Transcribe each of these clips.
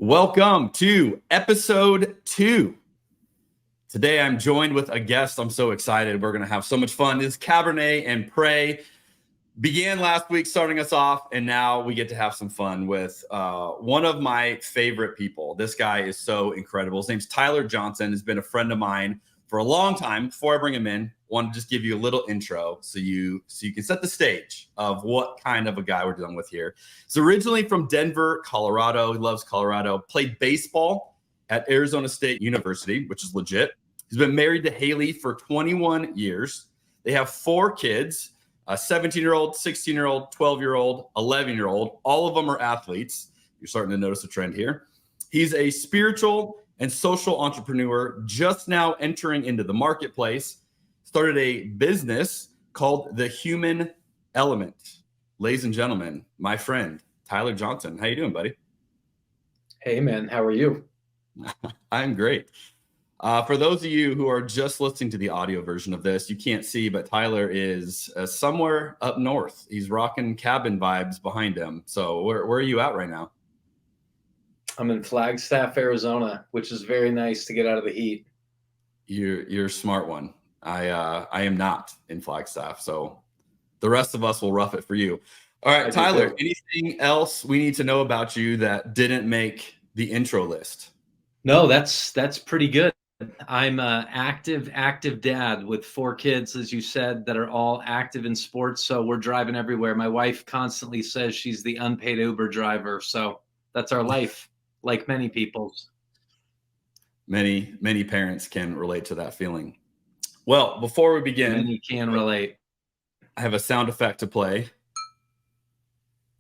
Welcome to episode 2. Today I'm joined with a guest. I'm so excited. We're going to have so much fun. This Cabernet and Prey began last week starting us off, and now we get to have some fun with one of my favorite people. This guy is so incredible. His name's Tyler Johnson. He's been a friend of mine for a long time. Before I bring him in, I want to just give you a little intro so you can set the stage of what kind of a guy we're dealing with here. He's originally from Denver, Colorado. He loves Colorado. Played baseball at Arizona State University, which is legit. He's been married to Haley for 21 years. They have 4 kids, a 17-year-old, 16-year-old, 12-year-old, 11-year-old. All of them are athletes. You're starting to notice a trend here. He's a spiritual and social entrepreneur just now entering into the marketplace. Started a business called The Human Element. Ladies and gentlemen, my friend, Tyler Johnson. How you doing, buddy? Hey, man. How are you? I'm great. For those of you who are just listening to the audio version of this, you can't see, but Tyler is somewhere up north. He's rocking cabin vibes behind him. So where are you at right now? I'm in Flagstaff, Arizona, which is very nice to get out of the heat. You're a smart one. I am not in Flagstaff, so the rest of us will rough it for you. All right, Tyler, anything else we need to know about you that didn't make the intro list? No, that's pretty good. I'm an active dad with 4 kids, as you said, that are all active in sports. So we're driving everywhere. My wife constantly says she's the unpaid Uber driver. So that's our life, like many people's. Many parents can relate to that feeling. Well, before we begin, many can relate. I have a sound effect to play,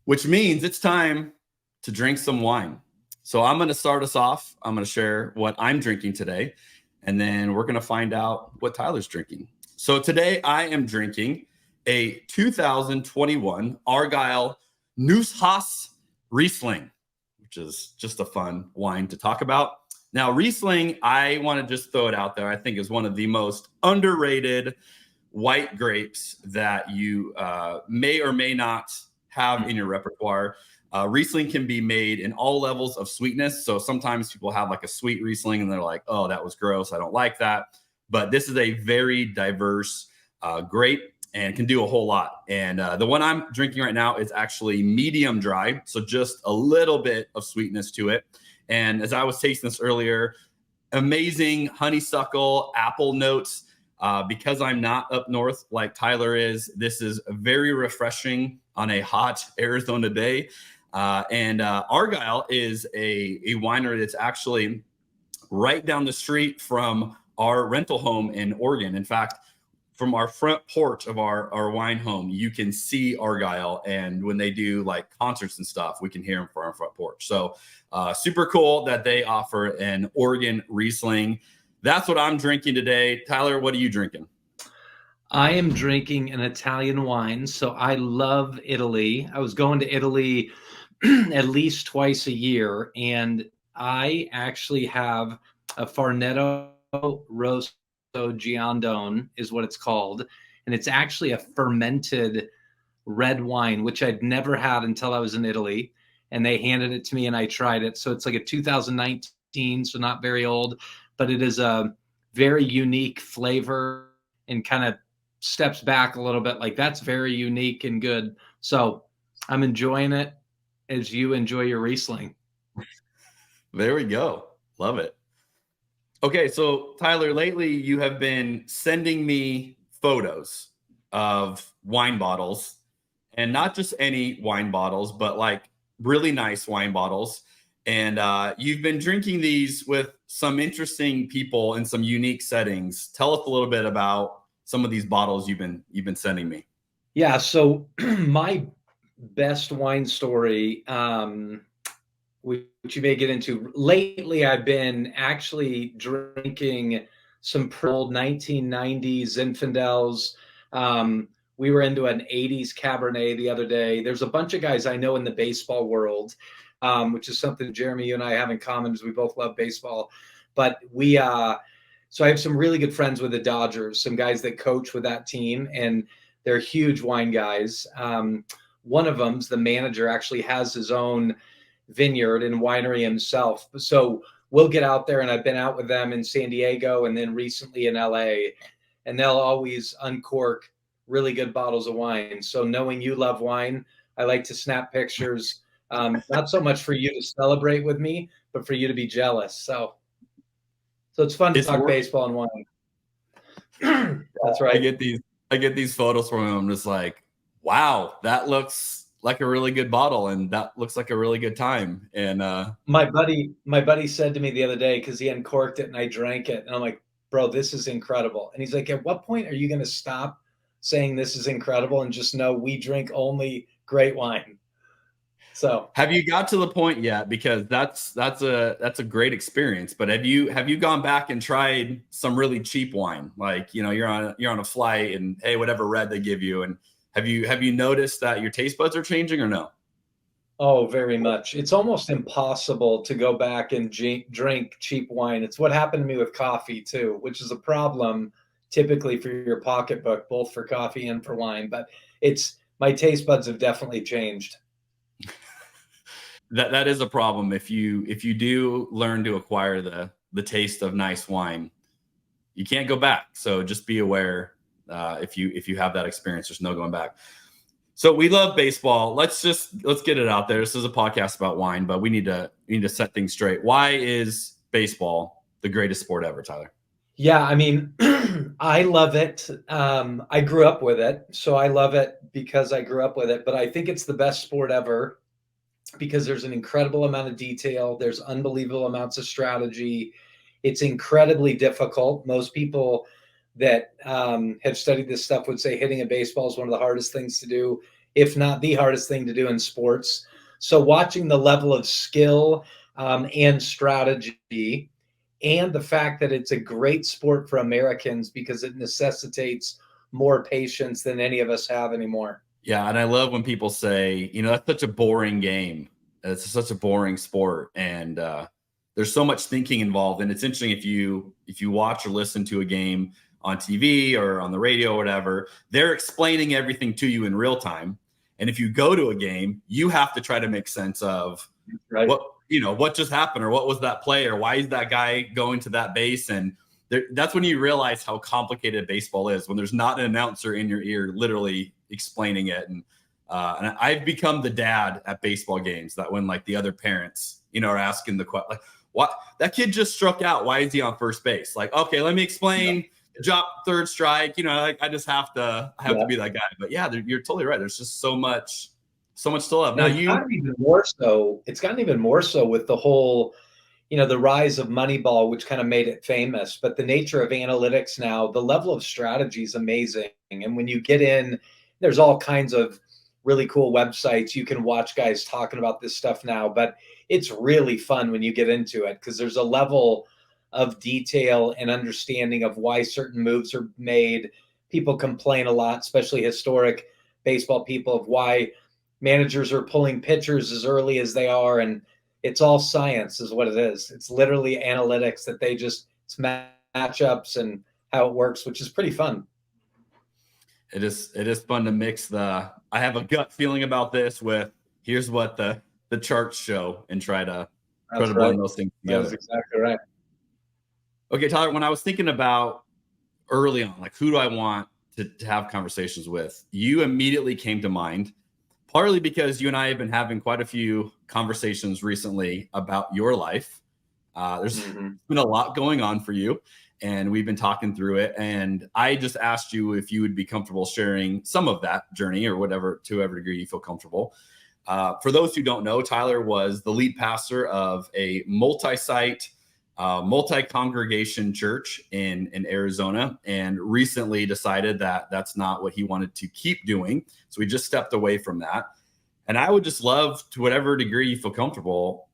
which means it's time to drink some wine. So I'm going to start us off. I'm going to share what I'm drinking today, and then we're going to find out what Tyler's drinking. So today I am drinking a 2021 Argyle Nusshaus Riesling, which is just a fun wine to talk about. Now, Riesling, I want to just throw it out there, I think is one of the most underrated white grapes that you may or may not have in your repertoire. Riesling can be made in all levels of sweetness. So sometimes people have like a sweet Riesling and they're like, oh, that was gross. I don't like that. But this is a very diverse grape and can do a whole lot. And the one I'm drinking right now is actually medium dry. So just a little bit of sweetness to it. And as I was tasting this earlier, amazing honeysuckle, apple notes. Because I'm not up north like Tyler is, this is very refreshing on a hot Arizona day. And Argyle is a winery that's actually right down the street from our rental home in Oregon. In fact, from our front porch of our wine home, you can see Argyle. And when they do like concerts and stuff, we can hear them from our front porch. So super cool that they offer an Oregon Riesling. That's what I'm drinking today. Tyler, what are you drinking? I am drinking an Italian wine. So I love Italy. I was going to Italy at least twice a year. And I actually have a Farneto Rosso Giandon is what it's called. And it's actually a fermented red wine, which I'd never had until I was in Italy. And they handed it to me and I tried it. So it's like a 2019, so not very old. But it is a very unique flavor and kind of steps back a little bit. Like that's very unique and good. So I'm enjoying it as you enjoy your Riesling. There we go. Love it. Okay, so Tyler, lately you have been sending me photos of wine bottles, and not just any wine bottles, but like really nice wine bottles. And you've been drinking these with some interesting people in some unique settings. Tell us a little bit about some of these bottles you've been sending me. Yeah, so my best wine story, which you may get into. Lately, I've been actually drinking some old 1990s Zinfandels. We were into an 80s Cabernet the other day. There's a bunch of guys I know in the baseball world, which is something, Jeremy, you and I have in common, is we both love baseball. But so I have some really good friends with the Dodgers, some guys that coach with that team, and they're huge wine guys. One of them's the manager, actually has his own vineyard and winery himself. So we'll get out there, and I've been out with them in San Diego and then recently in LA, and they'll always uncork really good bottles of wine. So knowing you love wine, I like to snap pictures, not so much for you to celebrate with me, but for you to be jealous. So it's fun to talk baseball and wine. That's right. I get these photos from him. I'm just like, wow, that looks like a really good bottle, and that looks like a really good time. And my buddy said to me the other day, because he uncorked it and I drank it, and I'm like, bro, this is incredible. And he's like, at what point are you going to stop saying this is incredible and just know we drink only great wine? So have you got to the point yet? Because that's a great experience. But have you gone back and tried some really cheap wine? Like, you know, you're on a flight and hey, whatever red they give you. And have you noticed that your taste buds are changing or no? Oh, very much. It's almost impossible to go back and drink cheap wine. It's what happened to me with coffee too, which is a problem typically for your pocketbook, both for coffee and for wine. But my taste buds have definitely changed. That is a problem. If you do learn to acquire the taste of nice wine, you can't go back. So just be aware. If you have that experience, there's no going back. So we love baseball. Let's get it out there. This is a podcast about wine, but we need to set things straight. Why is baseball the greatest sport ever, Tyler? Yeah, I mean, I love it. I grew up with it, so I love it because I grew up with it. But I think it's the best sport ever because there's an incredible amount of detail. There's unbelievable amounts of strategy. It's incredibly difficult. Most people that have studied this stuff would say hitting a baseball is one of the hardest things to do, if not the hardest thing to do in sports. So watching the level of skill and strategy, and the fact that it's a great sport for Americans because it necessitates more patience than any of us have anymore. Yeah, and I love when people say, you know, that's such a boring game. It's such a boring sport, and there's so much thinking involved. And it's interesting if you watch or listen to a game on TV or on the radio or whatever, they're explaining everything to you in real time. And if you go to a game, you have to try to make sense of what just happened, or what was that play, or why is that guy going to that base. And that's when you realize how complicated baseball is, when there's not an announcer in your ear literally explaining it. And I've become the dad at baseball games that when like the other parents, you know, are asking the question, like, what, that kid just struck out, why is he on first base? Like, okay, let me explain. Drop third strike, you know, like I just have to be that guy. But yeah, you're totally right. There's just so much to love. Now it's gotten even more so with the whole, you know, the rise of Moneyball, which kind of made it famous. But the nature of analytics now, the level of strategy is amazing. And when you get in, there's all kinds of really cool websites. You can watch guys talking about this stuff now, but it's really fun when you get into it because there's a level of detail and understanding of why certain moves are made. People complain a lot, especially historic baseball people, of why managers are pulling pitchers as early as they are. And it's all science is what it is. It's literally analytics that it's matchups and how it works, which is pretty fun. It is fun to mix I have a gut feeling about this with here's what the charts show and try to blend those things together. That's exactly right. Okay, Tyler, when I was thinking about early on, like who do I want to have conversations with, you immediately came to mind, partly because you and I have been having quite a few conversations recently about your life. There's been a lot going on for you, and we've been talking through it. And I just asked you if you would be comfortable sharing some of that journey or whatever, to whatever degree you feel comfortable. For those who don't know, Tyler was the lead pastor of a multi-site, multi-congregation church in Arizona, and recently decided that that's not what he wanted to keep doing. So he just stepped away from that. And I would just love, to whatever degree you feel comfortable,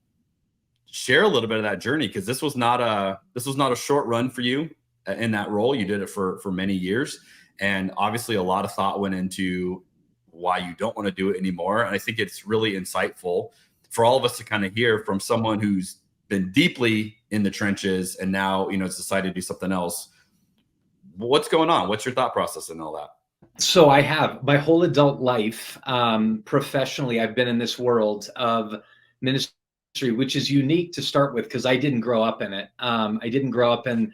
share a little bit of that journey, because this was not a short run for you in that role. You did it for many years, and obviously a lot of thought went into why you don't want to do it anymore. And I think it's really insightful for all of us to kind of hear from someone who's been deeply in the trenches and now, you know, it's decided to do something else. What's going on? What's your thought process and all that? So I have my whole adult life, professionally, I've been in this world of ministry which is unique to start with because I didn't grow up in it. I didn't grow up in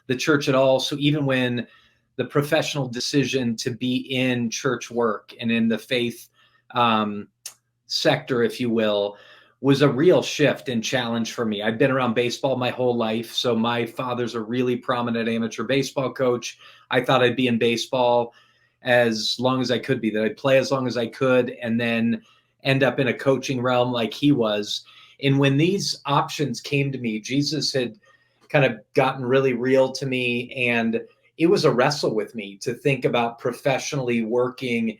the church at all. So even when the professional decision to be in church work and in the faith sector, if you will, was a real shift and challenge for me. I've been around baseball my whole life. So my father's a really prominent amateur baseball coach. I thought I'd be in baseball as long as I could be, that I'd play as long as I could, and then end up in a coaching realm like he was. And when these options came to me, Jesus had kind of gotten really real to me. And it was a wrestle with me to think about professionally working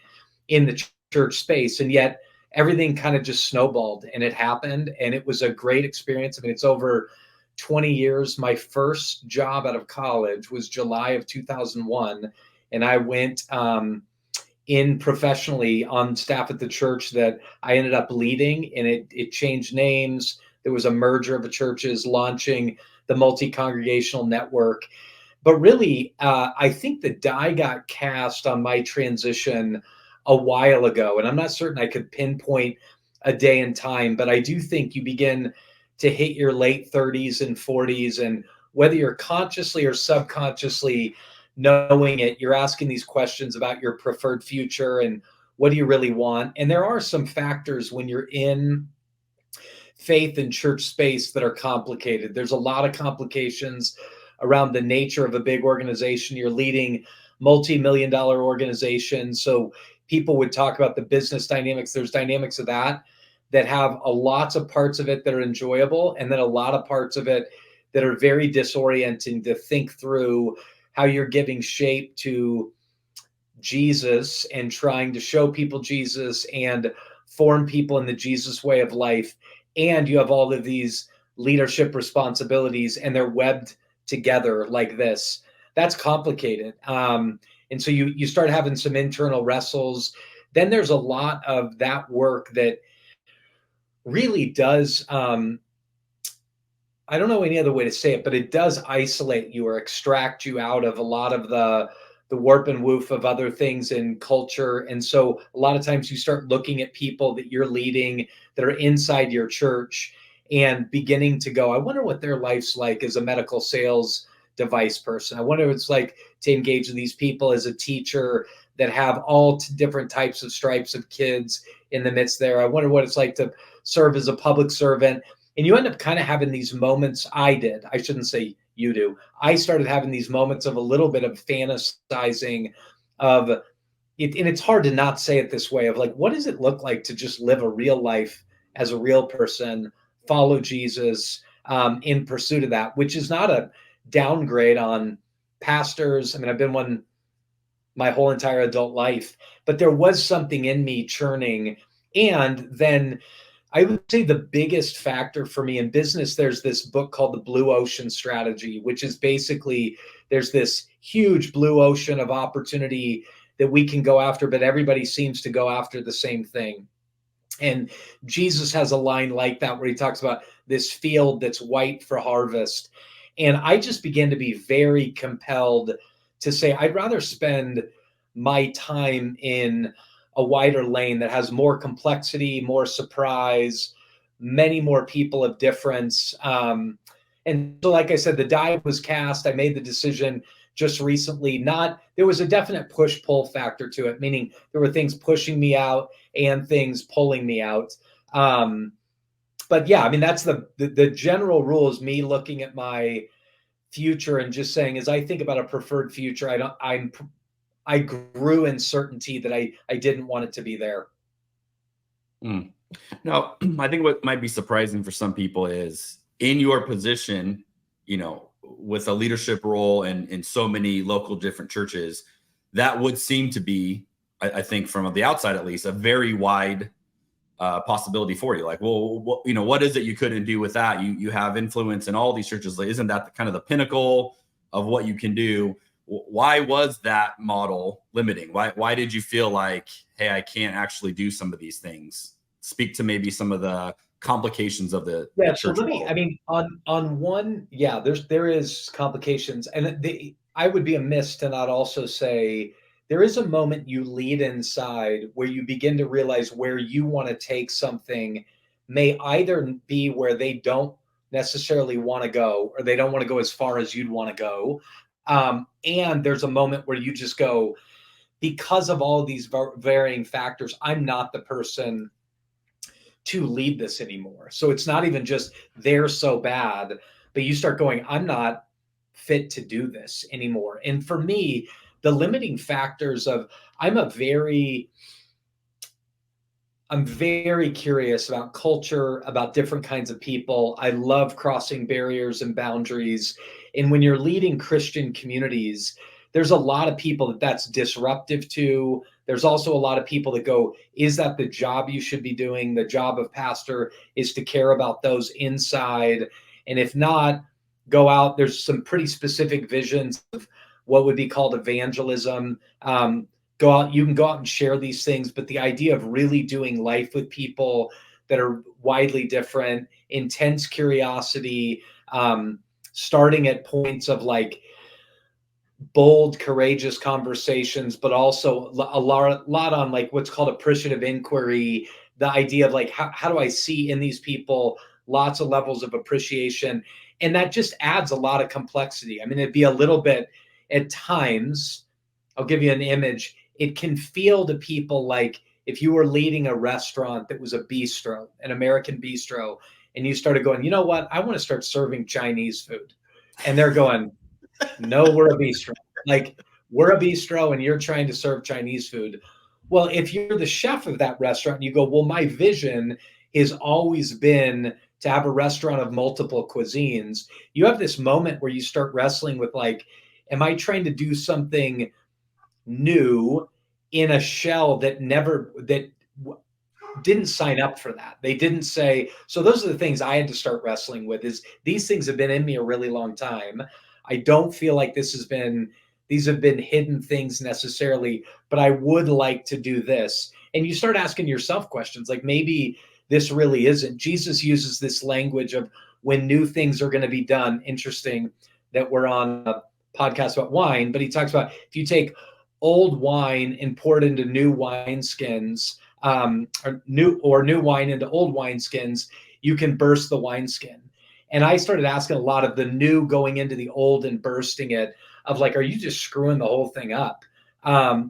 in the church space. And yet everything kind of just snowballed and it happened. And it was a great experience. I mean, it's over 20 years. My first job out of college was July of 2001. And I went in professionally on staff at the church that I ended up leading, and it changed names. There was a merger of the churches launching the multi-congregational network. But really, I think the die got cast on my transition a while ago, and I'm not certain I could pinpoint a day and time, but I do think you begin to hit your late 30s and 40s, and whether you're consciously or subconsciously knowing it, you're asking these questions about your preferred future and what do you really want. And there are some factors when you're in faith and church space that are complicated. There's a lot of complications around the nature of a big organization. You're leading multi-million-dollar organizations. So people would talk about the business dynamics. There's dynamics of that have a lots of parts of it that are enjoyable, and then a lot of parts of it that are very disorienting to think through how you're giving shape to Jesus and trying to show people Jesus and form people in the Jesus way of life. And you have all of these leadership responsibilities and they're webbed together like this. That's complicated. And so you start having some internal wrestles. Then there's a lot of that work that really does, I don't know any other way to say it, but it does isolate you or extract you out of a lot of the warp and woof of other things in culture. And so a lot of times you start looking at people that you're leading that are inside your church and beginning to go, I wonder what their life's like as a medical sales device person. I wonder what it's like to engage with these people as a teacher that have all different types of stripes of kids in the midst there. I wonder what it's like to serve as a public servant. And you end up kind of having these moments. I shouldn't say you do. I started having these moments of a little bit of fantasizing of it. And it's hard to not say it this way of like, what does it look like to just live a real life as a real person, follow Jesus in pursuit of that, which is not a downgrade on pastors. I mean, I've been one my whole entire adult life, but there was something in me churning. And then I would say the biggest factor for me in business, there's this book called The Blue Ocean Strategy, which is basically there's this huge blue ocean of opportunity that we can go after, but everybody seems to go after the same thing. And Jesus has a line like that where he talks about this field that's white for harvest. And I just began to be very compelled to say, I'd rather spend my time in a wider lane that has more complexity, more surprise, many more people of difference. And so, like I said, the die was cast. I made the decision just recently. There was a definite push-pull factor to it, meaning there were things pushing me out and things pulling me out. But yeah, I mean, that's the general rule is me looking at my future and just saying, as I think about a preferred future, I grew in certainty that I didn't want it to be there. Now, I think what might be surprising for some people is in your position, with a leadership role and in so many local different churches, that would seem to be, I think from the outside at least, a very wide possibility for you. Like, well, what is it you couldn't do with that? You have influence in all these churches. Isn't that kind of the pinnacle of what you can do? Why was that model limiting? Why did you feel like, hey, I can't actually do some of these things? Speak to maybe some of the complications of the church model. I mean, on one, there is complications, and I would be amiss to not also say there is a moment you lead inside where you begin to realize where you want to take something may either be where they don't necessarily want to go, or they don't want to go as far as you'd want to go. And there's a moment where you just go, because of all these varying factors, I'm not the person to lead this anymore. So it's not even just they're so bad, but you start going, I'm not fit to do this anymore. And for me, the limiting factors of I'm very curious about culture, about different kinds of people. I love crossing barriers and boundaries. And when you're leading Christian communities, there's a lot of people that's disruptive to. There's also a lot of people that go, is that the job you should be doing? The job of pastor is to care about those inside. And if not, go out. There's some pretty specific visions of what would be called evangelism. Go out, you can go out and share these things, but the idea of really doing life with people that are widely different, intense curiosity, starting at points of like bold, courageous conversations, but also a lot on like what's called appreciative inquiry, the idea of like, how do I see in these people lots of levels of appreciation? And that just adds a lot of complexity. I mean, it'd be a little bit at times, I'll give you an image. It can feel to people like if you were leading a restaurant that was a bistro, an American bistro, and you started going, you know what, I want to start serving Chinese food. And they're going, no, we're a bistro. Like, we're a bistro and you're trying to serve Chinese food. Well, if you're the chef of that restaurant and you go, well, my vision has always been to have a restaurant of multiple cuisines, you have this moment where you start wrestling with like, am I trying to do something new in a shell that didn't sign up for that? They didn't say. So those are the things I had to start wrestling with, is these things have been in me a really long time. I don't feel like these have been hidden things necessarily, but I would like to do this. And you start asking yourself questions like, maybe this really isn't. Jesus uses this language of when new things are going to be done. Interesting that we're on a podcast about wine, but he talks about if you take old wine and pour it into new wineskins, or new wine into old wineskins, you can burst the wineskin. And I started asking a lot of the new going into the old and bursting it, of like, are you just screwing the whole thing up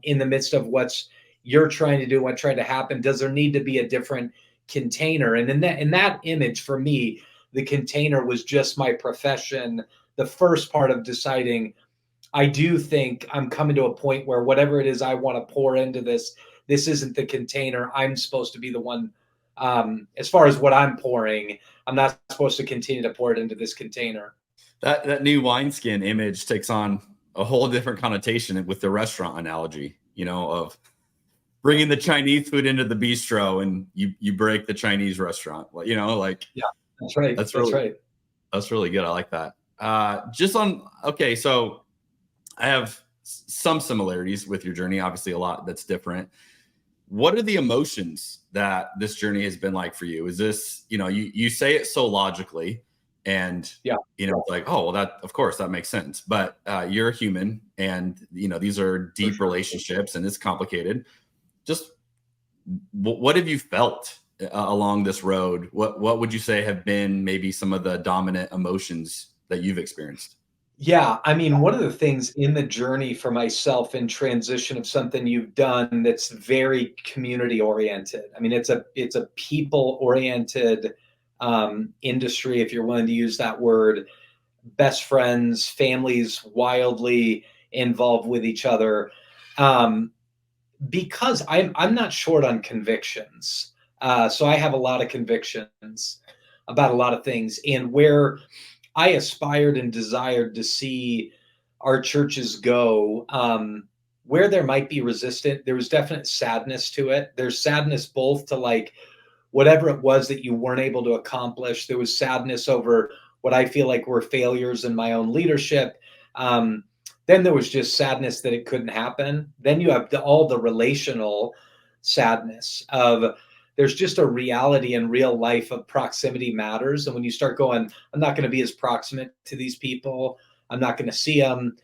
in the midst of what's you're trying to do, what tried to happen? Does there need to be a different container? And in that image, for me, the container was just my profession. The first part of deciding, I do think I'm coming to a point where whatever it is I want to pour into this isn't the container. I'm supposed to be the one. As far as what I'm pouring, I'm not supposed to continue to pour it into this container. That new wineskin image takes on a whole different connotation with the restaurant analogy, of bringing the Chinese food into the bistro and you break the Chinese restaurant, Yeah, that's right. That's right. That's really good. I like that. Okay. So I have some similarities with your journey, obviously a lot that's different. What are the emotions that this journey has been like for you? Is this, you say it so logically and, it's like, oh, well, that, of course, that makes sense. But you're a human and, these are deep relationships and it's complicated. Just what have you felt along this road? What would you say have been maybe some of the dominant emotions that you've experienced? Yeah, I mean, one of the things in the journey for myself in transition of something you've done that's very community oriented. I mean, it's a people oriented industry, if you're willing to use that word. Best friends, families, wildly involved with each other. Because I'm not short on convictions, so I have a lot of convictions about a lot of things, and where I aspired and desired to see our churches go, where there might be resistance, there was definite sadness to it. There's sadness both to like whatever it was that you weren't able to accomplish. There was sadness over what I feel like were failures in my own leadership. Then there was just sadness that it couldn't happen. Then you have all the relational sadness of there's just a reality in real life of proximity matters. And when you start going, I'm not going to be as proximate to these people, I'm not going to see them.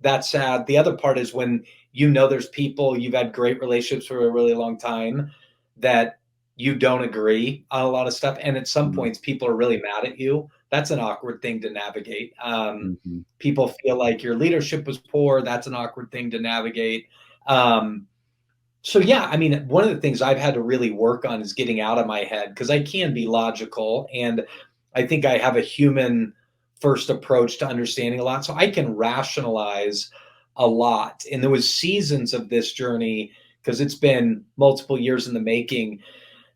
That's sad. The other part is when there's people you've had great relationships for a really long time that you don't agree on a lot of stuff. And at some Mhm. points, people are really mad at you. That's an awkward thing to navigate. Mhm. People feel like your leadership was poor. That's an awkward thing to navigate. Um, so yeah, I mean, one of the things I've had to really work on is getting out of my head, because I can be logical, and I think I have a human first approach to understanding a lot. So I can rationalize a lot. And there was seasons of this journey, because it's been multiple years in the making,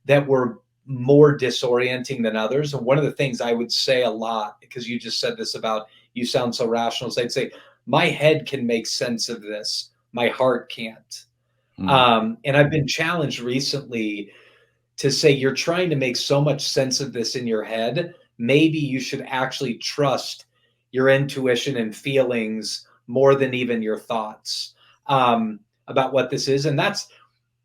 that were more disorienting than others. And one of the things I would say a lot, because you just said this about you sound so rational, is I'd say my head can make sense of this, my heart can't. Mm. And I've been challenged recently to say, you're trying to make so much sense of this in your head. Maybe you should actually trust your intuition and feelings more than even your thoughts, about what this is. And that's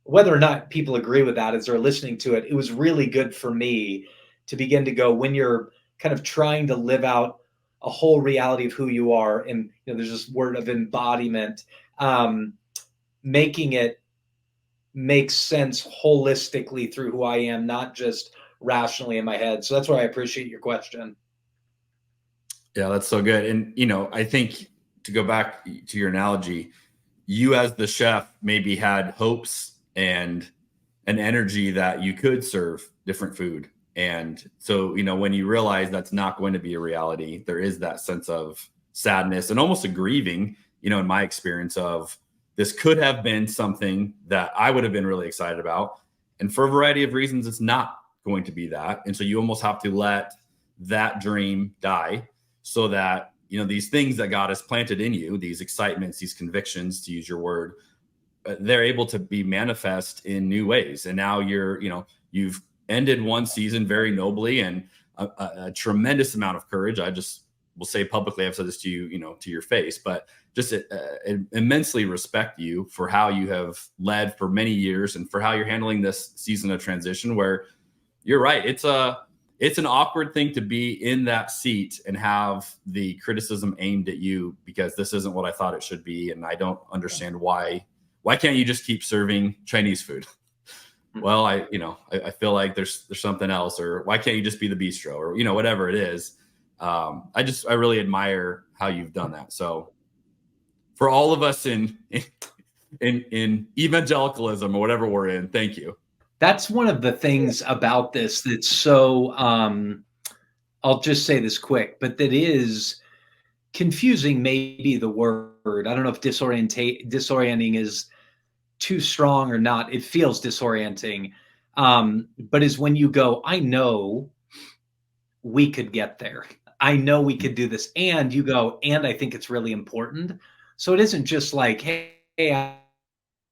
whether or not people agree with that as they're listening to it. It was really good for me to begin to go, when you're kind of trying to live out a whole reality of who you are, and there's this word of embodiment, um, making it makes sense holistically through who I am, not just rationally in my head. So that's why I appreciate your question. Yeah, that's so good. And, I think, to go back to your analogy, you as the chef maybe had hopes and an energy that you could serve different food. And so, when you realize that's not going to be a reality, there is that sense of sadness and almost a grieving, in my experience, of this could have been something that I would have been really excited about. And for a variety of reasons, it's not going to be that. And so you almost have to let that dream die, so that, these things that God has planted in you, these excitements, these convictions, to use your word, they're able to be manifest in new ways. And now you've ended one season very nobly, and a tremendous amount of courage. I just will say publicly, I've said this to you, to your face, but just immensely respect you for how you have led for many years, and for how you're handling this season of transition, where you're right. It's an awkward thing to be in that seat and have the criticism aimed at you, because this isn't what I thought it should be. And I don't understand why can't you just keep serving Chinese food? Well, I feel like there's something else, or why can't you just be the bistro, or, whatever it is. I really admire how you've done that. So for all of us in evangelicalism, or whatever we're in, thank you. That's one of the things about this that's so, I'll just say this quick, but that is confusing, maybe the word. I don't know if disorienting is too strong or not. It feels disorienting. But is when you go, I know we could get there. I know we could do this. And you go, and I think it's really important. So it isn't just like, hey,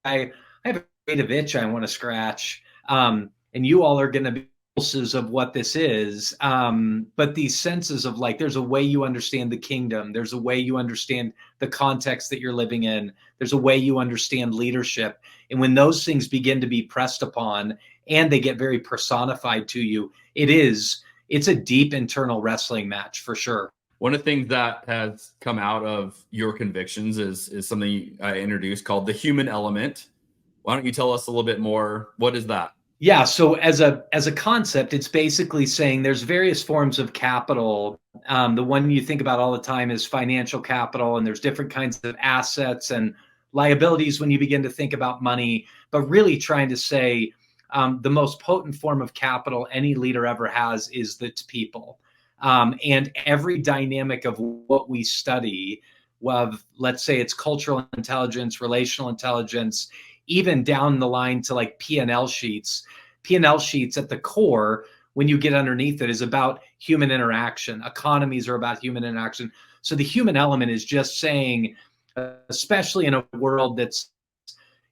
I have a creative itch I want to scratch. And you all are going to be pulses of what this is. But these senses of like, there's a way you understand the kingdom. There's a way you understand the context that you're living in. There's a way you understand leadership. And when those things begin to be pressed upon and they get very personified to you, it's a deep internal wrestling match for sure. One of the things that has come out of your convictions is something I introduced called the human element. Why don't you tell us a little bit more? What is that? Yeah, so as a concept, it's basically saying there's various forms of capital. The one you think about all the time is financial capital, and there's different kinds of assets and liabilities when you begin to think about money, but really trying to say the most potent form of capital any leader ever has is its people. And every dynamic of what we study, let's say it's cultural intelligence, relational intelligence, even down the line to like P&L sheets. P&L sheets at the core, when you get underneath it, is about human interaction. Economies are about human interaction. So the human element is just saying, especially in a world that's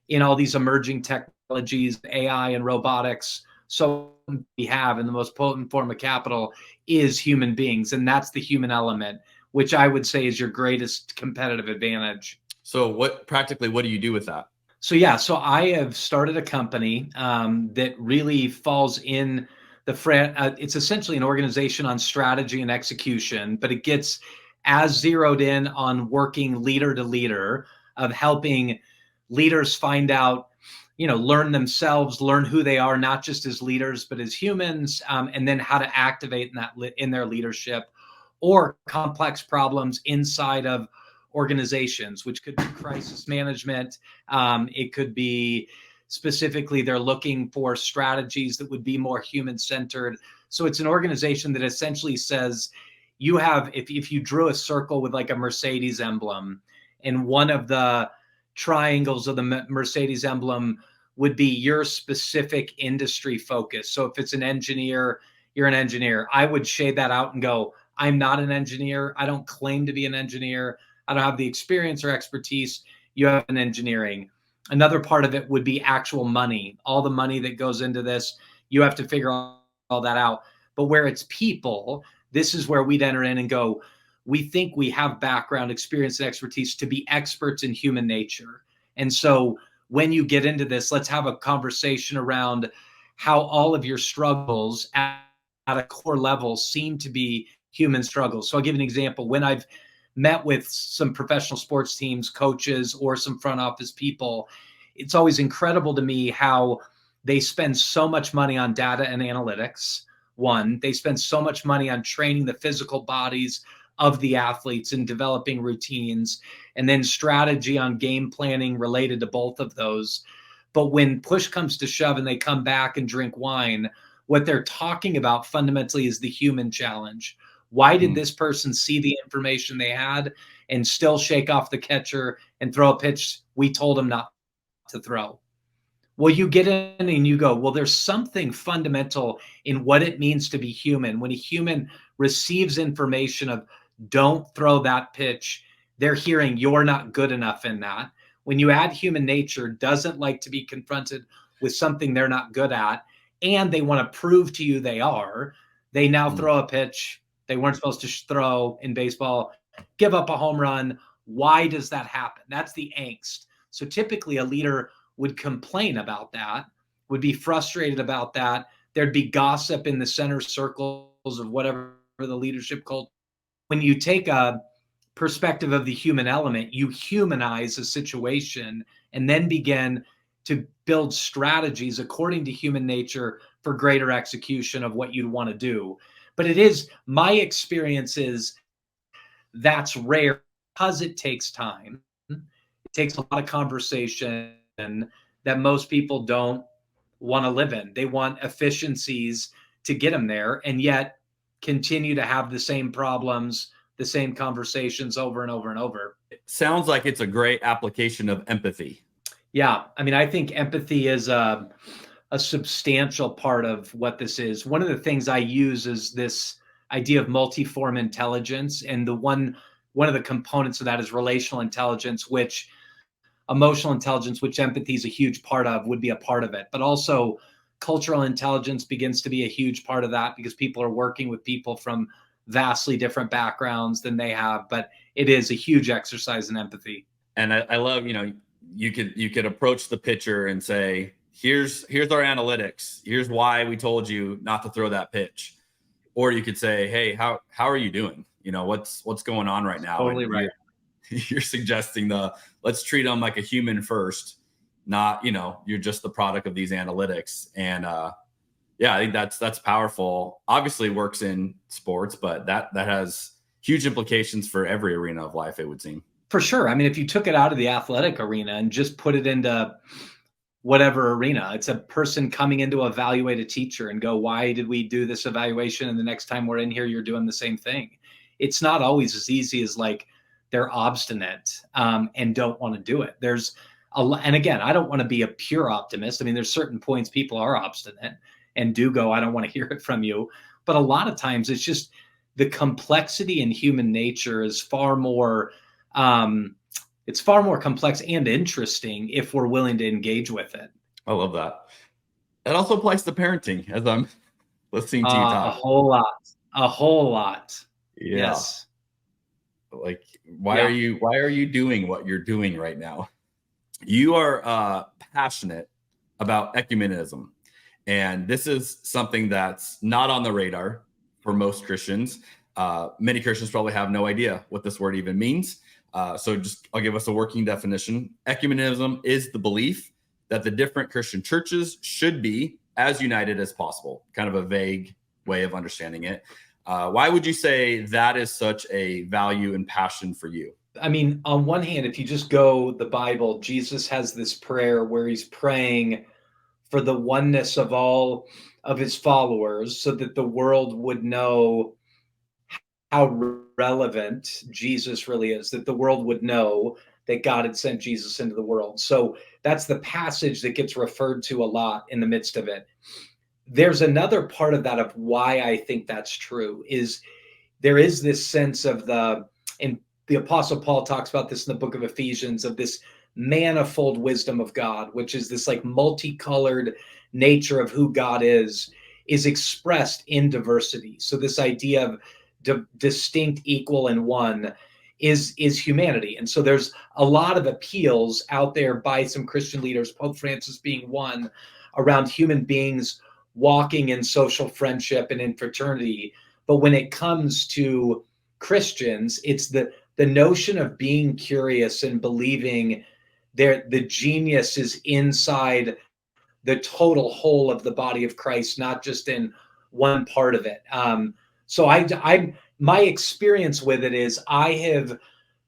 in all these emerging technologies, AI and robotics, so we have, and the most potent form of capital is human beings. And that's the human element, which I would say is your greatest competitive advantage. So what do you do with that? So yeah, so I have started a company that really falls in it's essentially an organization on strategy and execution, but it gets as zeroed in on working leader to leader, of helping leaders find out learn themselves, learn who they are, not just as leaders, but as humans, and then how to activate in their leadership, or complex problems inside of organizations, which could be crisis management. It could be specifically they're looking for strategies that would be more human-centered. So it's an organization that essentially says you have, if you drew a circle with like a Mercedes emblem, and one of the triangles of the Mercedes emblem would be your specific industry focus. So if it's an engineer, you're an engineer. I would shade that out and go, I'm not an engineer. I don't claim to be an engineer. I don't have the experience or expertise. You have an engineering. Another part of it would be actual money, all the money that goes into this. You have to figure all that out. But where it's people, this is where we'd enter in and go, we think we have background, experience, and expertise to be experts in human nature. And so when you get into this, let's have a conversation around how all of your struggles at a core level seem to be human struggles. So I'll give an example. When I've met with some professional sports teams, coaches, or some front office people, it's always incredible to me how they spend so much money on data and analytics. One, they spend so much money on training the physical bodies of the athletes and developing routines, and then strategy on game planning related to both of those. But when push comes to shove and they come back and drink wine, what they're talking about fundamentally is the human challenge. Why did this person see the information they had and still shake off the catcher and throw a pitch we told him not to throw? Well, you get in and you go, well, there's something fundamental in what it means to be human. When a human receives information of don't throw that pitch, they're hearing you're not good enough in that. When you add human nature, doesn't like to be confronted with something they're not good at, and they want to prove to you they are, they now throw a pitch they weren't supposed to throw in baseball, give up a home run. Why does that happen? That's the angst. So typically a leader would complain about that, would be frustrated about that. There'd be gossip in the center circles of whatever the leadership culture. When you take a perspective of the human element, you humanize a situation and then begin to build strategies according to human nature for greater execution of what you'd want to do. But it is, my experience is that's rare because it takes time. It takes a lot of conversation that most people don't want to live in. They want efficiencies to get them there, and yet continue to have the same problems, the same conversations over and over and over. It sounds like it's a great application of empathy. Yeah. I mean, I think empathy is a substantial part of what this is. One of the things I use is this idea of multiform intelligence. And one of the components of that is relational intelligence, which emotional intelligence, which empathy is a huge part of, would be a part of it. But also cultural intelligence begins to be a huge part of that, because people are working with people from vastly different backgrounds than they have. But it is a huge exercise in empathy. And I love, you could approach the pitcher and say, here's our analytics. Here's why we told you not to throw that pitch. Or you could say, hey, how are you doing? What's going on right now? Totally right. You're suggesting let's treat them like a human first, not, you're just the product of these analytics. And I think that's powerful. Obviously works in sports, but that has huge implications for every arena of life, it would seem. For sure. I mean, if you took it out of the athletic arena and just put it into whatever arena, it's a person coming in to evaluate a teacher and go, why did we do this evaluation? And the next time we're in here, you're doing the same thing. It's not always as easy as like they're obstinate and don't want to do it. And again, I don't want to be a pure optimist. I mean, there's certain points people are obstinate and do go, I don't want to hear it from you. But a lot of times it's just the complexity in human nature is far more it's far more complex and interesting if we're willing to engage with it. I love that. It also applies to parenting, as I'm listening to you talk. A whole lot. Yeah. Yes. Like, why are you doing what you're doing right now? You are passionate about ecumenism. And this is something that's not on the radar for most Christians. Many Christians probably have no idea what this word even means. So I'll give us a working definition. Ecumenism is the belief that the different Christian churches should be as united as possible. Kind of a vague way of understanding it. Why would you say that is such a value and passion for you? I mean, on one hand, if you just go the Bible, Jesus has this prayer where he's praying for the oneness of all of his followers so that the world would know how relevant Jesus really is, that the world would know that God had sent Jesus into the world. So that's the passage that gets referred to a lot in the midst of it. There's another part of that of why I think that's true is there is this sense of and the Apostle Paul talks about this in the book of Ephesians, of this manifold wisdom of God, which is this like multicolored nature of who God is expressed in diversity. So this idea of distinct, equal, and one is humanity. And so there's a lot of appeals out there by some Christian leaders, Pope Francis being one, around human beings walking in social friendship and in fraternity. But when it comes to Christians, it's the notion of being curious and believing the genius is inside the total whole of the body of Christ, not just in one part of it. So my experience with it is I have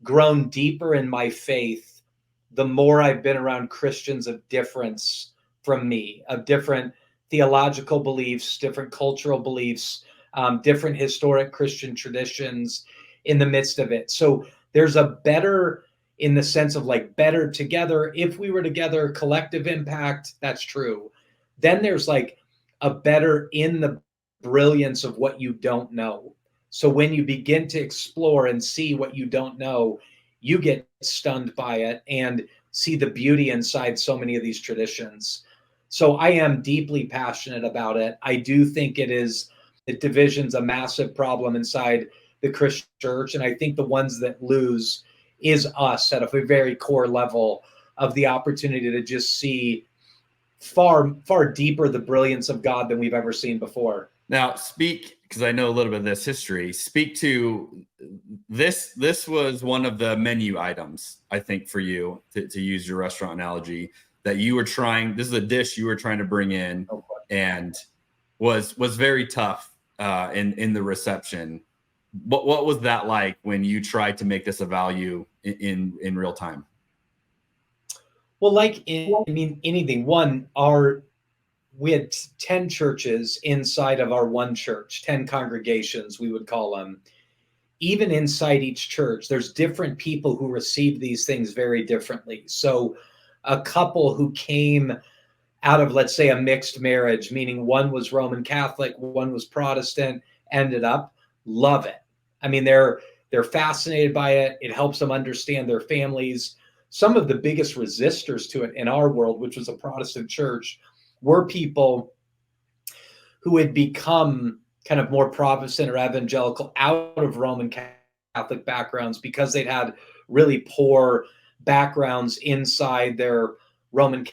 grown deeper in my faith the more I've been around Christians of difference from me, of different theological beliefs, different cultural beliefs, different historic Christian traditions in the midst of it. So there's a better, in the sense of like better together. If we were together, collective impact, that's true. Then there's like a better in the brilliance of what you don't know. So when you begin to explore and see what you don't know, you get stunned by it and see the beauty inside so many of these traditions. So I am deeply passionate about it. I do think the division's a massive problem inside the Christian church. And I think the ones that lose is us at a very core level of the opportunity to just see far, far deeper the brilliance of God than we've ever seen before. Now, because I know a little bit of this history, speak to this. This was one of the menu items, I think, for you, to use your restaurant analogy, that you were trying. This is a dish you were trying to bring in, and was very tough in the reception. What was that like when you tried to make this a value in real time? Well, anything. We had 10 churches inside of our one church, 10 congregations, we would call them. Even inside each church, there's different people who receive these things very differently. So a couple who came out of, let's say, a mixed marriage, meaning one was Roman Catholic, one was Protestant, ended up love it. I mean, they're fascinated by it. It helps them understand their families. Some of the biggest resistors to it in our world, which was a Protestant church, were people who had become kind of more Protestant or evangelical out of Roman Catholic backgrounds because they'd had really poor backgrounds inside their Roman.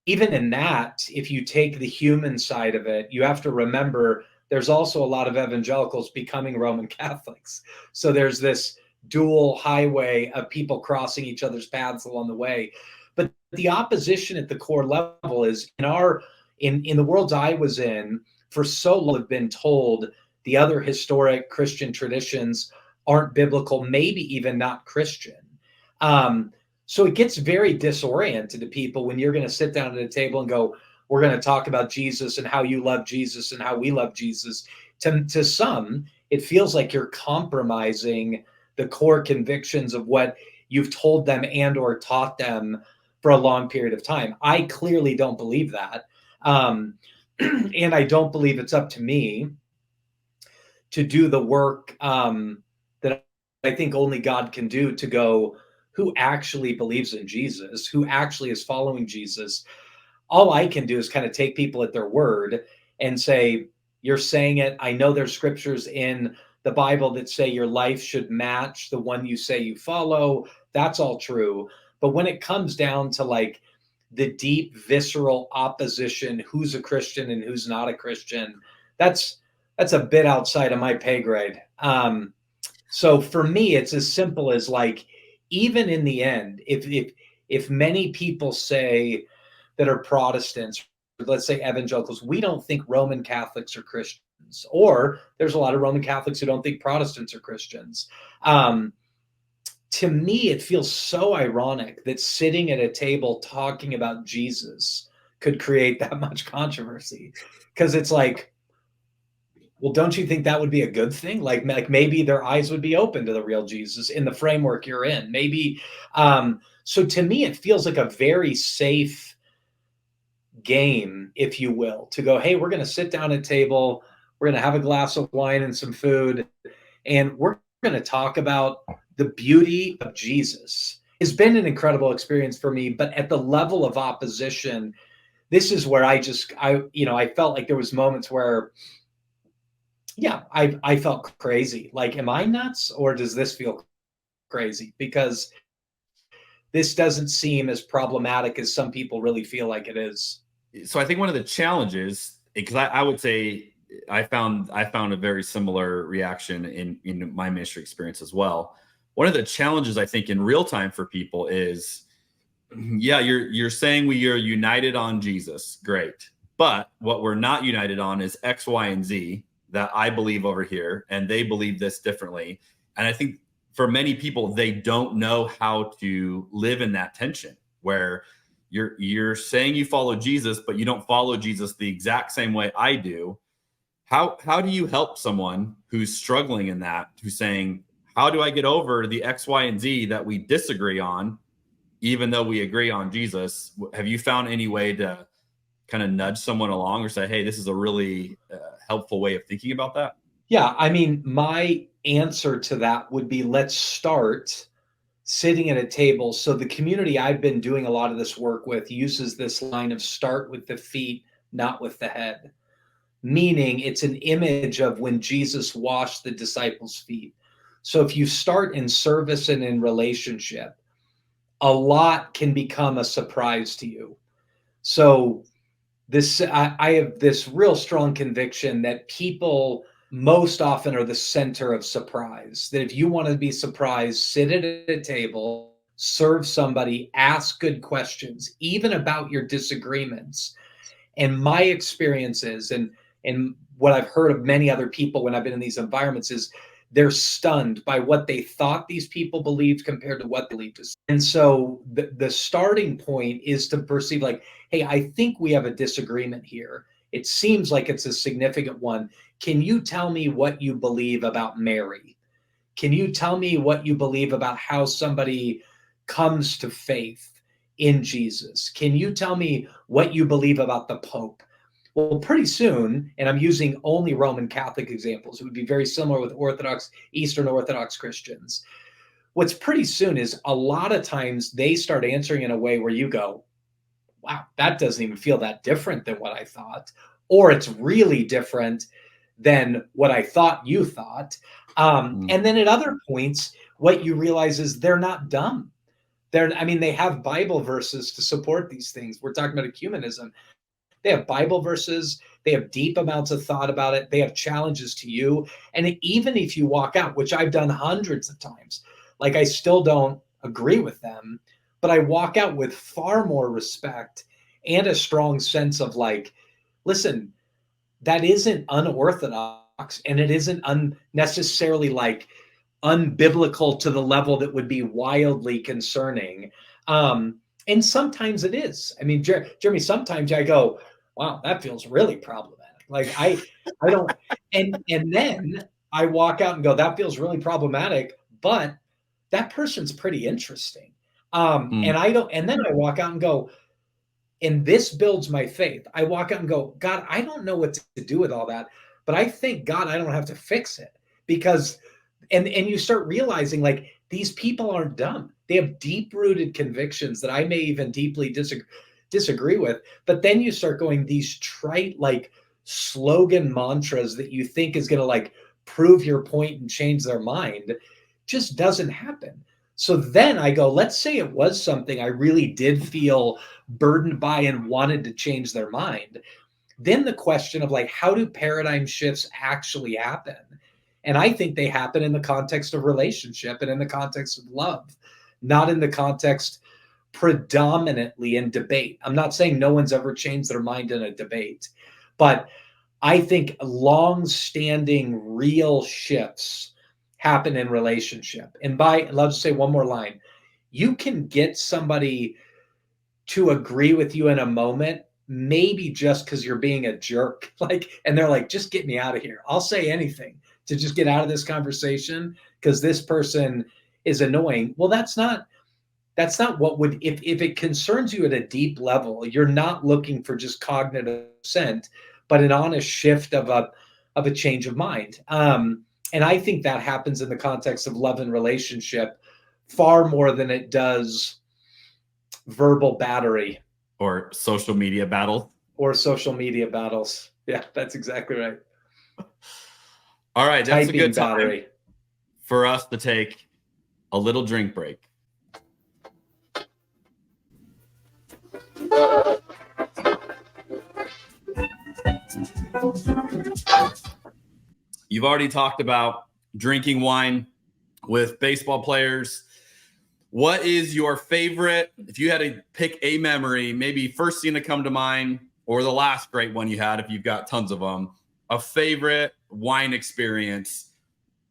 Even in that, if you take the human side of it, you have to remember there's also a lot of evangelicals becoming Roman Catholics. So there's this dual highway of people crossing each other's paths along the way. But the opposition at the core level is in the worlds I was in, for so long have been told the other historic Christian traditions aren't biblical, maybe even not Christian. So it gets very disoriented to people when you're going to sit down at a table and go, we're going to talk about Jesus and how you love Jesus and how we love Jesus. To some, it feels like you're compromising the core convictions of what you've told them and or taught them for a long period of time. I clearly don't believe that. And I don't believe it's up to me to do the work that I think only God can do, to go, who actually believes in Jesus, who actually is following Jesus. All I can do is kind of take people at their word and say, you're saying it. I know there's scriptures in the Bible that say your life should match the one you say you follow. That's all true. But when it comes down to like the deep, visceral opposition, who's a Christian and who's not a Christian, that's a bit outside of my pay grade. So for me, it's as simple as like, even in the end, if many people say, that are Protestants, let's say evangelicals, we don't think Roman Catholics are Christians, or there's a lot of Roman Catholics who don't think Protestants are Christians. To me, it feels so ironic that sitting at a table talking about Jesus could create that much controversy, because it's like, well, don't you think that would be a good thing? Like maybe their eyes would be open to the real Jesus in the framework you're in. Maybe. So to me, it feels like a very safe game, if you will, to go, hey, we're going to sit down at a table, we're going to have a glass of wine and some food, and we're going to talk about the beauty of Jesus. It's been an incredible experience for me, but at the level of opposition, this is where I felt like there was moments where, yeah, I felt crazy. Like, am I nuts, or does this feel crazy? Because this doesn't seem as problematic as some people really feel like it is. So I think one of the challenges, because I would say I found a very similar reaction in my ministry experience as well. One of the challenges I think in real time for people is, yeah, you're saying we are united on Jesus, great, but what we're not united on is X, Y, and Z that I believe over here, and they believe this differently. And I think for many people, they don't know how to live in that tension where you're saying you follow Jesus, but you don't follow Jesus the exact same way I do. How do you help someone who's struggling in that, who's saying, how do I get over the X, Y, and Z that we disagree on, even though we agree on Jesus? Have you found any way to kind of nudge someone along or say, hey, this is a really helpful way of thinking about that? Yeah, I mean, my answer to that would be, let's start sitting at a table. So the community I've been doing a lot of this work with uses this line of start with the feet, not with the head, meaning it's an image of when Jesus washed the disciples' feet. So if you start in service and in relationship, a lot can become a surprise to you. So I have this real strong conviction that people most often are the center of surprise. That if you want to be surprised, sit at a table, serve somebody, ask good questions, even about your disagreements. And my experiences and what I've heard of many other people when I've been in these environments is they're stunned by what they thought these people believed compared to what they believed. And so the starting point is to perceive like, hey, I think we have a disagreement here. It seems like it's a significant one. Can you tell me what you believe about Mary? Can you tell me what you believe about how somebody comes to faith in Jesus? Can you tell me what you believe about the Pope? Well, pretty soon, and I'm using only Roman Catholic examples, it would be very similar with Orthodox, Eastern Orthodox Christians. What's pretty soon is a lot of times they start answering in a way where you go, wow, that doesn't even feel that different than what I thought. Or it's really different than what I thought you thought. And then at other points, what you realize is they're not dumb. They have Bible verses to support these things. We're talking about ecumenism. They have Bible verses. They have deep amounts of thought about it. They have challenges to you. And even if you walk out, which I've done hundreds of times, like I still don't agree with them, but I walk out with far more respect and a strong sense of like, listen, that isn't unorthodox and it isn't unnecessarily like unbiblical to the level that would be wildly concerning. And sometimes it is. I mean, Jeremy, sometimes I go, wow, that feels really problematic. Like I don't, and then I walk out and go, that feels really problematic, but that person's pretty interesting. And then I walk out and go, and this builds my faith. I walk out and go, God, I don't know what to do with all that, but I thank God I don't have to fix it, because, and you start realizing like these people aren't dumb. They have deep-rooted convictions that I may even deeply disagree with, but then you start going these trite like slogan mantras that you think is going to like prove your point and change their mind. Just doesn't happen. So then I go, let's say it was something I really did feel burdened by and wanted to change their mind. Then the question of like, how do paradigm shifts actually happen? And I think they happen in the context of relationship and in the context of love, not in the context predominantly in debate. I'm not saying no one's ever changed their mind in a debate, but I think long-standing real shifts happen in relationship. And let's say one more line, you can get somebody to agree with you in a moment, maybe just because you're being a jerk, and they're like, just get me out of here. I'll say anything to just get out of this conversation because this person is annoying. Well, that's not what would, if it concerns you at a deep level, you're not looking for just cognitive assent, but an honest shift of a change of mind. And I think that happens in the context of love and relationship far more than it does verbal battery or social media battles. Yeah, that's exactly right. All right, that's Typing a good time battery for us to take a little drink break. You've already talked about drinking wine with baseball players. What is your favorite, if you had to pick a memory, maybe first thing to come to mind or the last great one you had, if you've got tons of them, a favorite wine experience?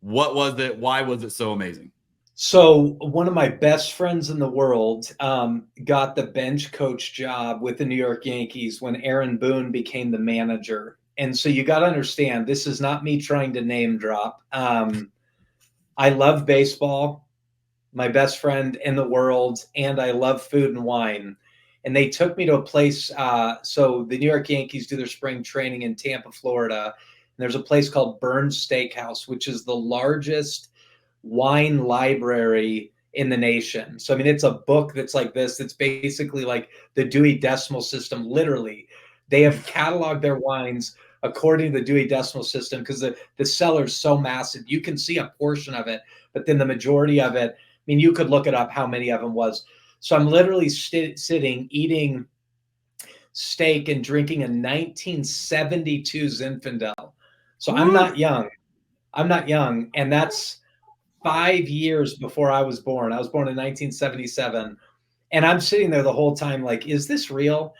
What was it? Why was it so amazing? So one of my best friends in the world got the bench coach job with the New York Yankees when Aaron Boone became the manager. And so you got to understand, this is not me trying to name drop. I love baseball, my best friend in the world, and I love food and wine. And they took me to a place. So the New York Yankees do their spring training in Tampa, Florida. And there's a place called Burns Steakhouse, which is the largest wine library in the nation. So, I mean, it's a book that's like this. It's basically like the Dewey Decimal System. Literally, they have cataloged their wines according to the Dewey Decimal System because the cellar's so massive. You can see a portion of it, but then the majority of it, I mean, you could look it up how many of them was. So I'm literally sitting, eating steak and drinking a 1972 Zinfandel. So I'm not young. And that's 5 years before I was born. I was born in 1977. And I'm sitting there the whole time like, is this real?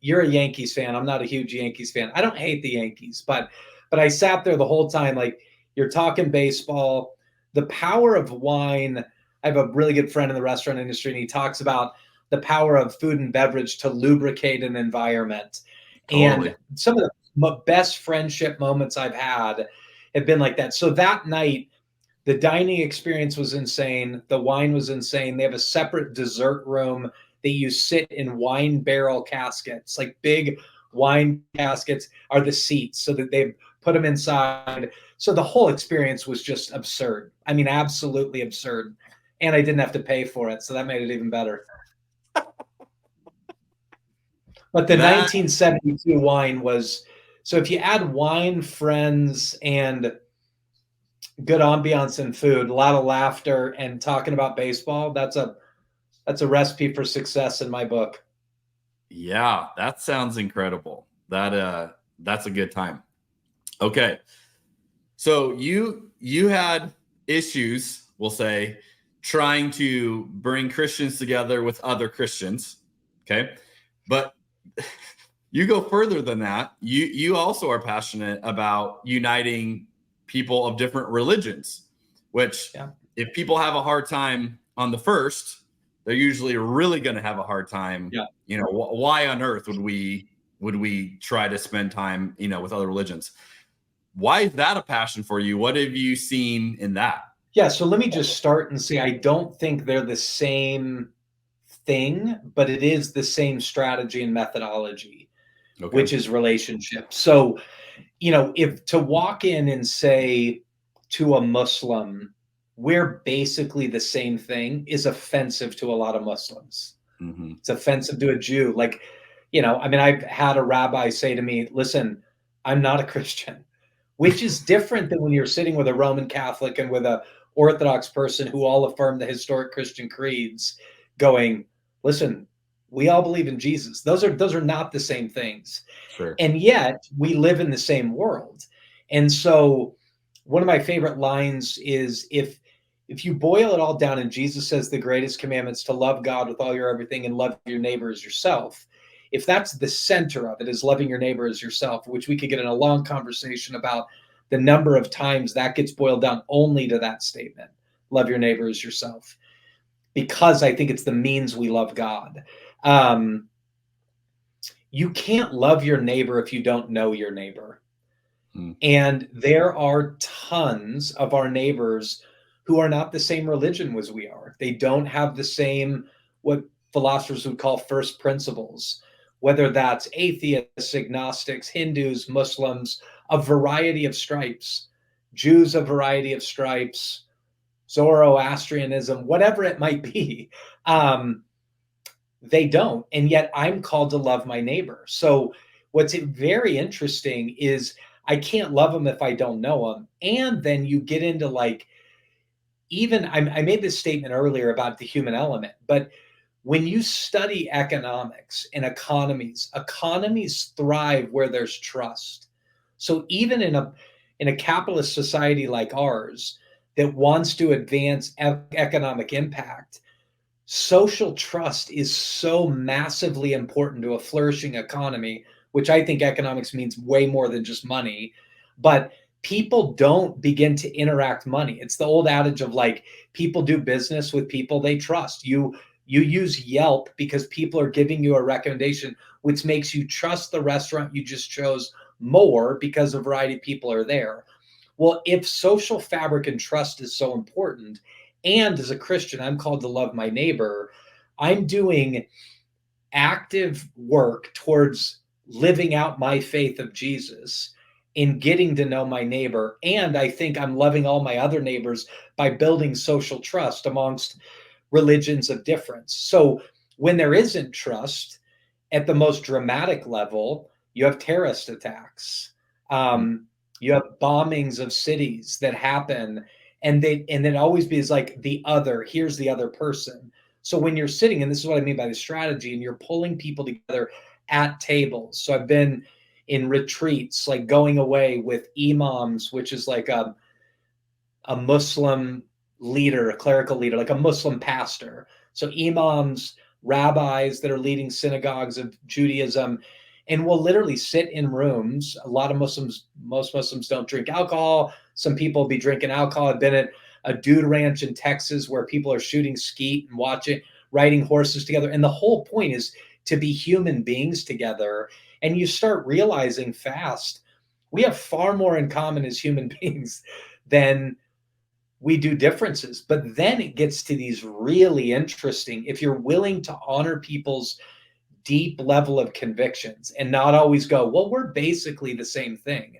You're a Yankees fan. I'm not a huge Yankees fan. I don't hate the Yankees, but I sat there the whole time like, you're talking baseball, the power of wine. I have a really good friend in the restaurant industry, and he talks about the power of food and beverage to lubricate an environment. Totally. And some of the best friendship moments I've had have been like that. So that night, the dining experience was insane. The wine was insane. They have a separate dessert room that you sit in wine barrel caskets, like big wine caskets are the seats so that they put them inside. So the whole experience was just absurd. I mean, absolutely absurd. And I didn't have to pay for it. So that made it even better. But the 1972 wine was, so if you add wine, friends, and good ambiance and food, a lot of laughter and talking about baseball, that's a recipe for success in my book. Yeah, that sounds incredible. That's a good time. Okay. So you had issues, we'll say, trying to bring Christians together with other Christians. Okay. But you go further than that. You also are passionate about uniting people of different religions, which if people have a hard time on the first, they're usually really going to have a hard time. Yeah. You know, why on earth would we try to spend time, with other religions? Why is that a passion for you? What have you seen in that? Yeah. So let me just start and say, I don't think they're the same thing, but it is the same strategy and methodology, which is relationship. So, if to walk in and say to a Muslim, we're basically the same thing, is offensive to a lot of Muslims. Mm-hmm. It's offensive to a Jew. Like, I've had a rabbi say to me, listen, I'm not a Christian, which is different than when you're sitting with a Roman Catholic and with a Orthodox person who all affirm the historic Christian creeds going, listen, we all believe in Jesus. Those are not the same things. Sure. And yet we live in the same world. And so one of my favorite lines is if if you boil it all down, and Jesus says the greatest commandment's to love God with all your everything and love your neighbor as yourself. If that's the center of it, is loving your neighbor as yourself, which we could get in a long conversation about the number of times that gets boiled down only to that statement, love your neighbor as yourself, because I think it's the means we love God. You can't love your neighbor if you don't know your neighbor. And there are tons of our neighbors who are not the same religion as we are. They don't have the same, what philosophers would call first principles, whether that's atheists, agnostics, Hindus, Muslims, a variety of stripes, Jews, a variety of stripes, Zoroastrianism, whatever it might be. They don't. And yet I'm called to love my neighbor. So what's very interesting is I can't love them if I don't know them. And then you get into like, even I made this statement earlier about the human element, but when you study economics and economies thrive where there's trust. So even in a capitalist society like ours that wants to advance economic impact, social trust is so massively important to a flourishing economy, which I think economics means way more than just money. But people don't begin to interact money. It's the old adage of like, people do business with people they trust. You use Yelp because people are giving you a recommendation, which makes you trust the restaurant you just chose more because a variety of people are there. Well, if social fabric and trust is so important, and as a Christian, I'm called to love my neighbor, I'm doing active work towards living out my faith of Jesus in getting to know my neighbor. And I think I'm loving all my other neighbors by building social trust amongst religions of difference. So when there isn't trust at the most dramatic level, you have terrorist attacks. You have bombings of cities that happen, and then always be like the other, here's the other person. So when you're sitting, and this is what I mean by the strategy, and you're pulling people together at tables. So I've been in retreats, like going away with imams, which is like a Muslim leader, a clerical leader, like a Muslim pastor. So imams, rabbis that are leading synagogues of Judaism, and we'll literally sit in rooms. Most Muslims don't drink alcohol. Some people will be drinking alcohol. I've been at a dude ranch in Texas where people are shooting skeet and riding horses together. And the whole point is to be human beings together. And you start realizing fast, we have far more in common as human beings than we do differences. But then it gets to these really interesting, if you're willing to honor people's deep level of convictions and not always go, well, we're basically the same thing.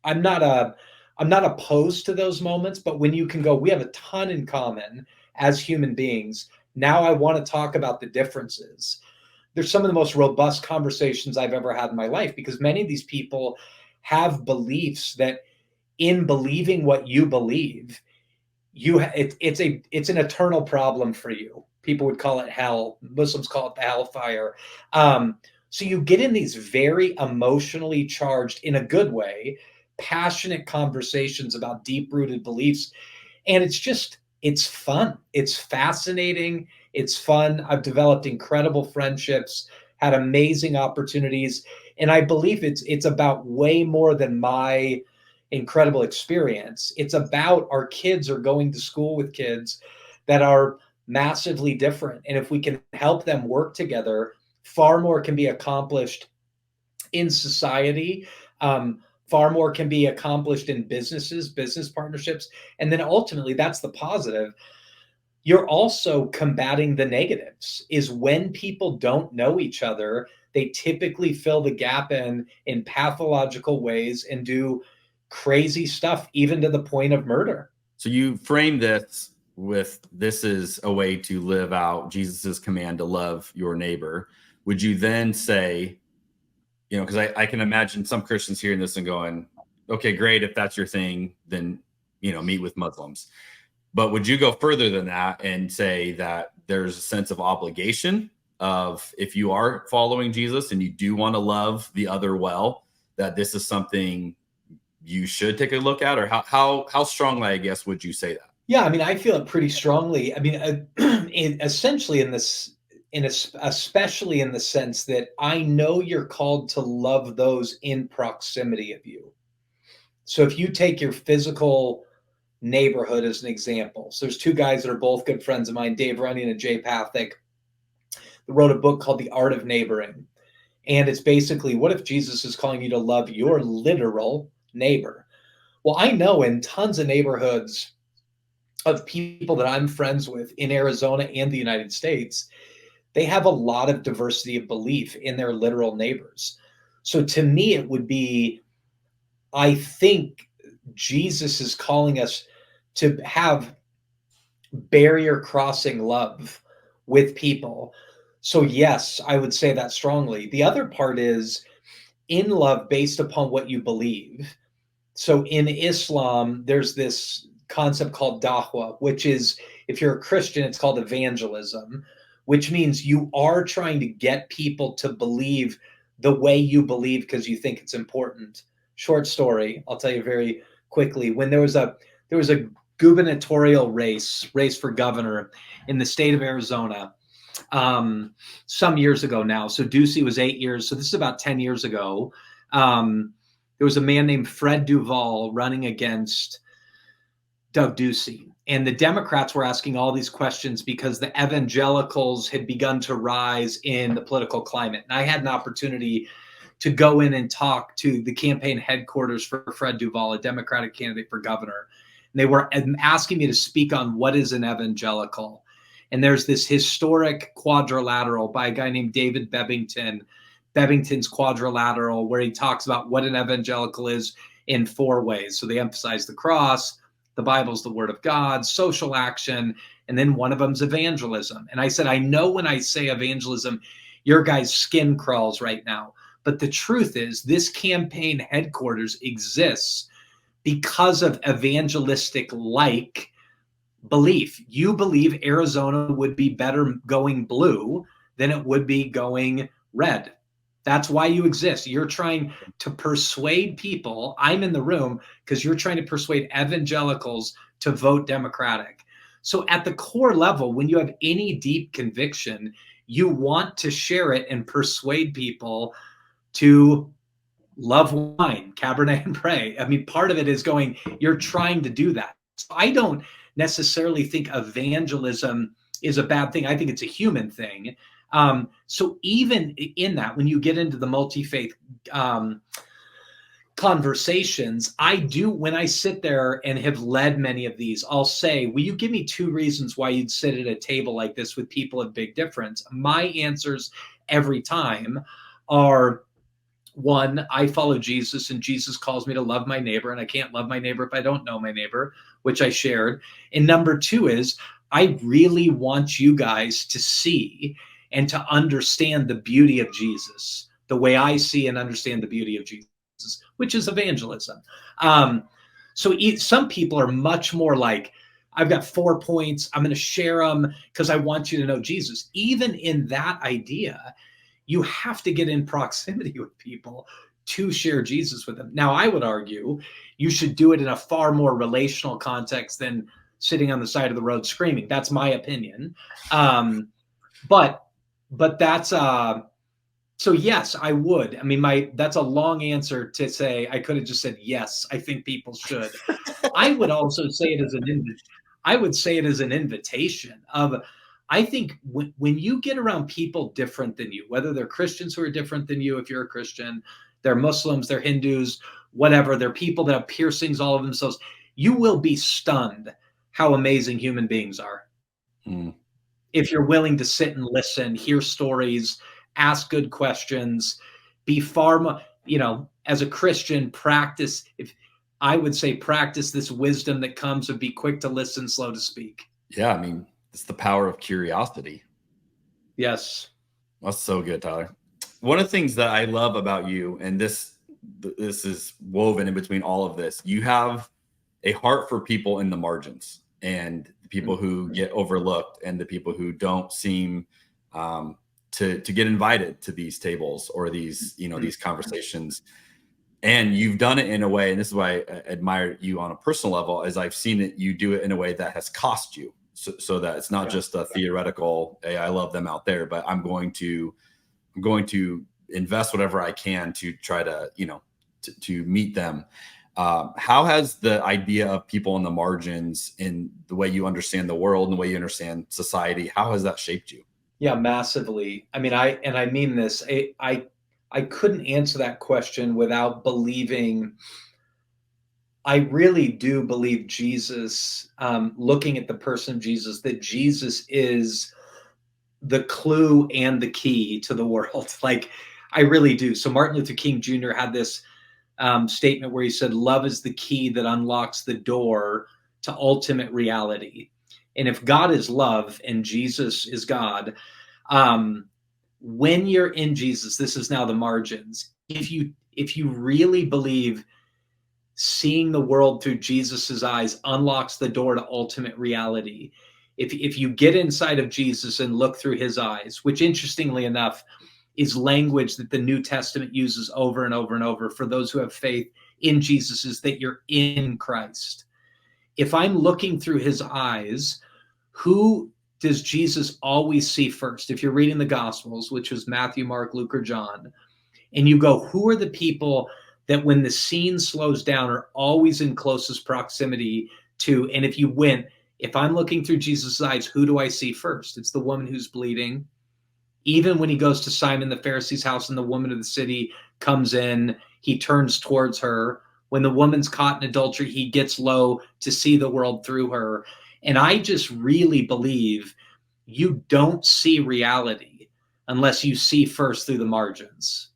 I'm not opposed to those moments, but when you can go, we have a ton in common as human beings. Now I want to talk about the differences. There's some of the most robust conversations I've ever had in my life, because many of these people have beliefs that in believing what you believe, it's an eternal problem for you. People would call it hell. Muslims call it the hellfire. So you get in these very emotionally charged, in a good way, passionate conversations about deep-rooted beliefs. And it's fun. It's fascinating. It's fun. I've developed incredible friendships, had amazing opportunities. And I believe it's about way more than my incredible experience. It's about our kids are going to school with kids that are massively different. And if we can help them work together, far more can be accomplished in society. Far more can be accomplished in businesses, business partnerships. And then ultimately, that's the positive. You're also combating the negatives, is when people don't know each other, they typically fill the gap in pathological ways and do crazy stuff, even to the point of murder. So you frame this is a way to live out Jesus's command to love your neighbor. Would you then say, because I can imagine some Christians hearing this and going, okay, great. If that's your thing, then, meet with Muslims. But would you go further than that and say that there's a sense of obligation of, if you are following Jesus and you do want to love the other well, that this is something you should take a look at? Or how strongly, I guess, would you say that? Yeah, I mean, I feel it pretty strongly. I mean, essentially in this, especially in the sense that I know you're called to love those in proximity of you. So if you take your physical neighborhood as an example, so there's two guys that are both good friends of mine, Dave Runyon and Jay Pathick, that wrote a book called The Art of Neighboring. And it's basically, what if Jesus is calling you to love your literal neighbor? Well, I know in tons of neighborhoods of people that I'm friends with in Arizona and the United States, they have a lot of diversity of belief in their literal neighbors. So to me, it would be, I think Jesus is calling us to have barrier crossing love with people. So, yes, I would say that strongly. The other part is in love based upon what you believe. So, in Islam, there's this concept called dawah, which is, if you're a Christian, it's called evangelism, which means you are trying to get people to believe the way you believe because you think it's important. Short story, I'll tell you very quickly. When there was a gubernatorial race for governor in the state of Arizona, some years ago now. So Ducey was 8 years. So this is about 10 years ago. There was a man named Fred Duvall running against Doug Ducey. And the Democrats were asking all these questions because the evangelicals had begun to rise in the political climate. And I had an opportunity to go in and talk to the campaign headquarters for Fred Duvall, a Democratic candidate for governor. And they were asking me to speak on what is an evangelical. And there's this historic quadrilateral by a guy named David Bebbington's quadrilateral, where he talks about what an evangelical is in 4 ways. So they emphasize the cross, the Bible's the word of God, social action, and then one of them's evangelism. And I said, I know when I say evangelism, your guy's skin crawls right now. But the truth is, this campaign headquarters exists because of evangelistic-like belief. You believe Arizona would be better going blue than it would be going red. That's why you exist. You're trying to persuade people. I'm in the room because you're trying to persuade evangelicals to vote Democratic. So at the core level, when you have any deep conviction, you want to share it and persuade people to love wine, Cabernet and Pray. I mean, part of it is going, you're trying to do that. So I don't necessarily think evangelism is a bad thing. I think it's a human thing. So even in that, when you get into the multi-faith conversations, when I sit there and have led many of these, I'll say, will you give me 2 reasons why you'd sit at a table like this with people of big difference? My answers every time are, 1, I follow Jesus and Jesus calls me to love my neighbor, and I can't love my neighbor if I don't know my neighbor, which I shared. And number 2 is, I really want you guys to see and to understand the beauty of Jesus, the way I see and understand the beauty of Jesus, which is evangelism. So some people are much more like, I've got 4 points, I'm going to share them because I want you to know Jesus. Even in that idea, you have to get in proximity with people to share Jesus with them. Now, I would argue you should do it in a far more relational context than sitting on the side of the road screaming. That's my opinion. But that's so yes, I would. I mean, that's a long answer to say. I could have just said yes, I think people should. I would also say it as an invitation of, I think when you get around people different than you, whether they're Christians who are different than you, if you're a Christian, they're Muslims, they're Hindus, whatever, they're people that have piercings all of themselves, you will be stunned how amazing human beings are. If you're willing to sit and listen, hear stories, ask good questions, be far more, as a Christian, practice this wisdom that comes of be quick to listen, slow to speak. Yeah, I mean, it's the power of curiosity. Yes. That's so good, Tyler. One of the things that I love about you, and this is woven in between all of this, you have a heart for people in the margins and the people who get overlooked and the people who don't seem to get invited to these tables or these, these conversations. And you've done it in a way, and this is why I admire you on a personal level, is I've seen that you do it in a way that has cost you. So that it's not just a theoretical, hey, I love them out there, but I'm going to invest whatever I can to try to, to meet them. How has the idea of people on the margins, in the way you understand the world and the way you understand society, how has that shaped you? Yeah, massively. I mean, I mean this. I couldn't answer that question without believing. I really do believe Jesus, looking at the person of Jesus, that Jesus is the clue and the key to the world. Like, I really do. So Martin Luther King Jr. had this statement where he said, love is the key that unlocks the door to ultimate reality. And if God is love and Jesus is God, when you're in Jesus, this is now the margins. If you really believe seeing the world through Jesus's eyes unlocks the door to ultimate reality, if you get inside of Jesus and look through his eyes, which interestingly enough is language that the New Testament uses over and over and over for those who have faith in Jesus, is that you're in Christ. If I'm looking through his eyes, who does Jesus always see first? If you're reading the Gospels, which was Matthew, Mark, Luke, or John, and you go, who are the people that when the scene slows down are always in closest proximity to, and if I'm looking through Jesus' eyes, who do I see first? It's the woman who's bleeding. Even when he goes to Simon the Pharisee's house and the woman of the city comes in, he turns towards her. When the woman's caught in adultery, he gets low to see the world through her. And I just really believe you don't see reality unless you see first through the margins.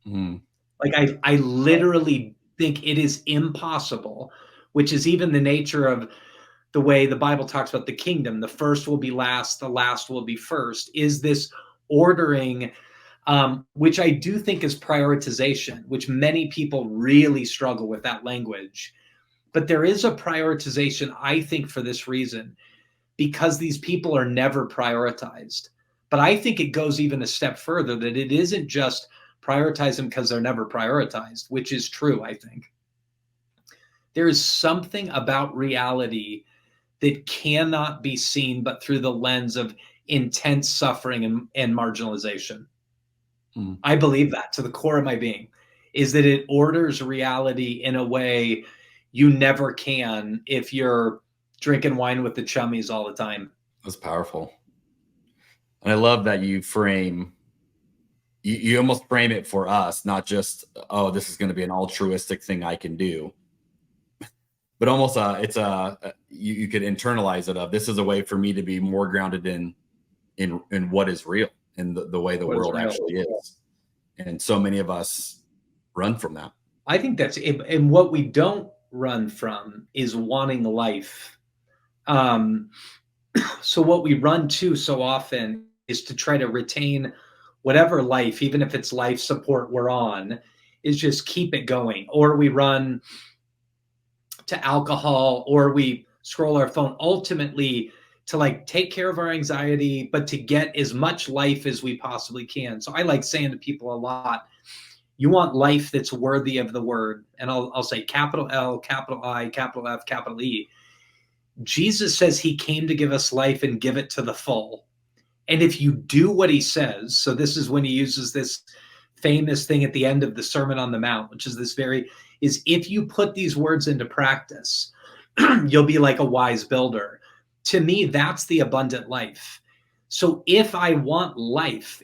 Like I literally think it is impossible, which is even the nature of the way the Bible talks about the kingdom. The first will be last, the last will be first, is this ordering, which I do think is prioritization, which many people really struggle with that language. But there is a prioritization, I think, for this reason, because these people are never prioritized. But I think it goes even a step further, that it isn't just prioritize them because they're never prioritized, which is true, I think. There is something about reality that cannot be seen but through the lens of intense suffering and marginalization. I believe that to the core of my being, is that it orders reality in a way you never can if you're drinking wine with the chummies all the time. That's powerful. And I love that you almost frame it for us, not just, oh, this is going to be an altruistic thing I can do, but almost you could internalize it of, this is a way for me to be more grounded in what is real, in the way the world actually is. And so many of us run from that. I think that's it. And what we don't run from is wanting life. So what we run to so often is to try to retain whatever life, even if it's life support we're on, is just keep it going. Or we run to alcohol, or we scroll our phone, ultimately to like take care of our anxiety, but to get as much life as we possibly can. So I like saying to people a lot, you want life that's worthy of the word. And I'll say capital L, capital I, capital F, capital E. Jesus says he came to give us life and give it to the full. And if you do what he says, so this is when he uses this famous thing at the end of the Sermon on the Mount, which is is if you put these words into practice, you'll be like a wise builder. To me, that's the abundant life. So if I want life,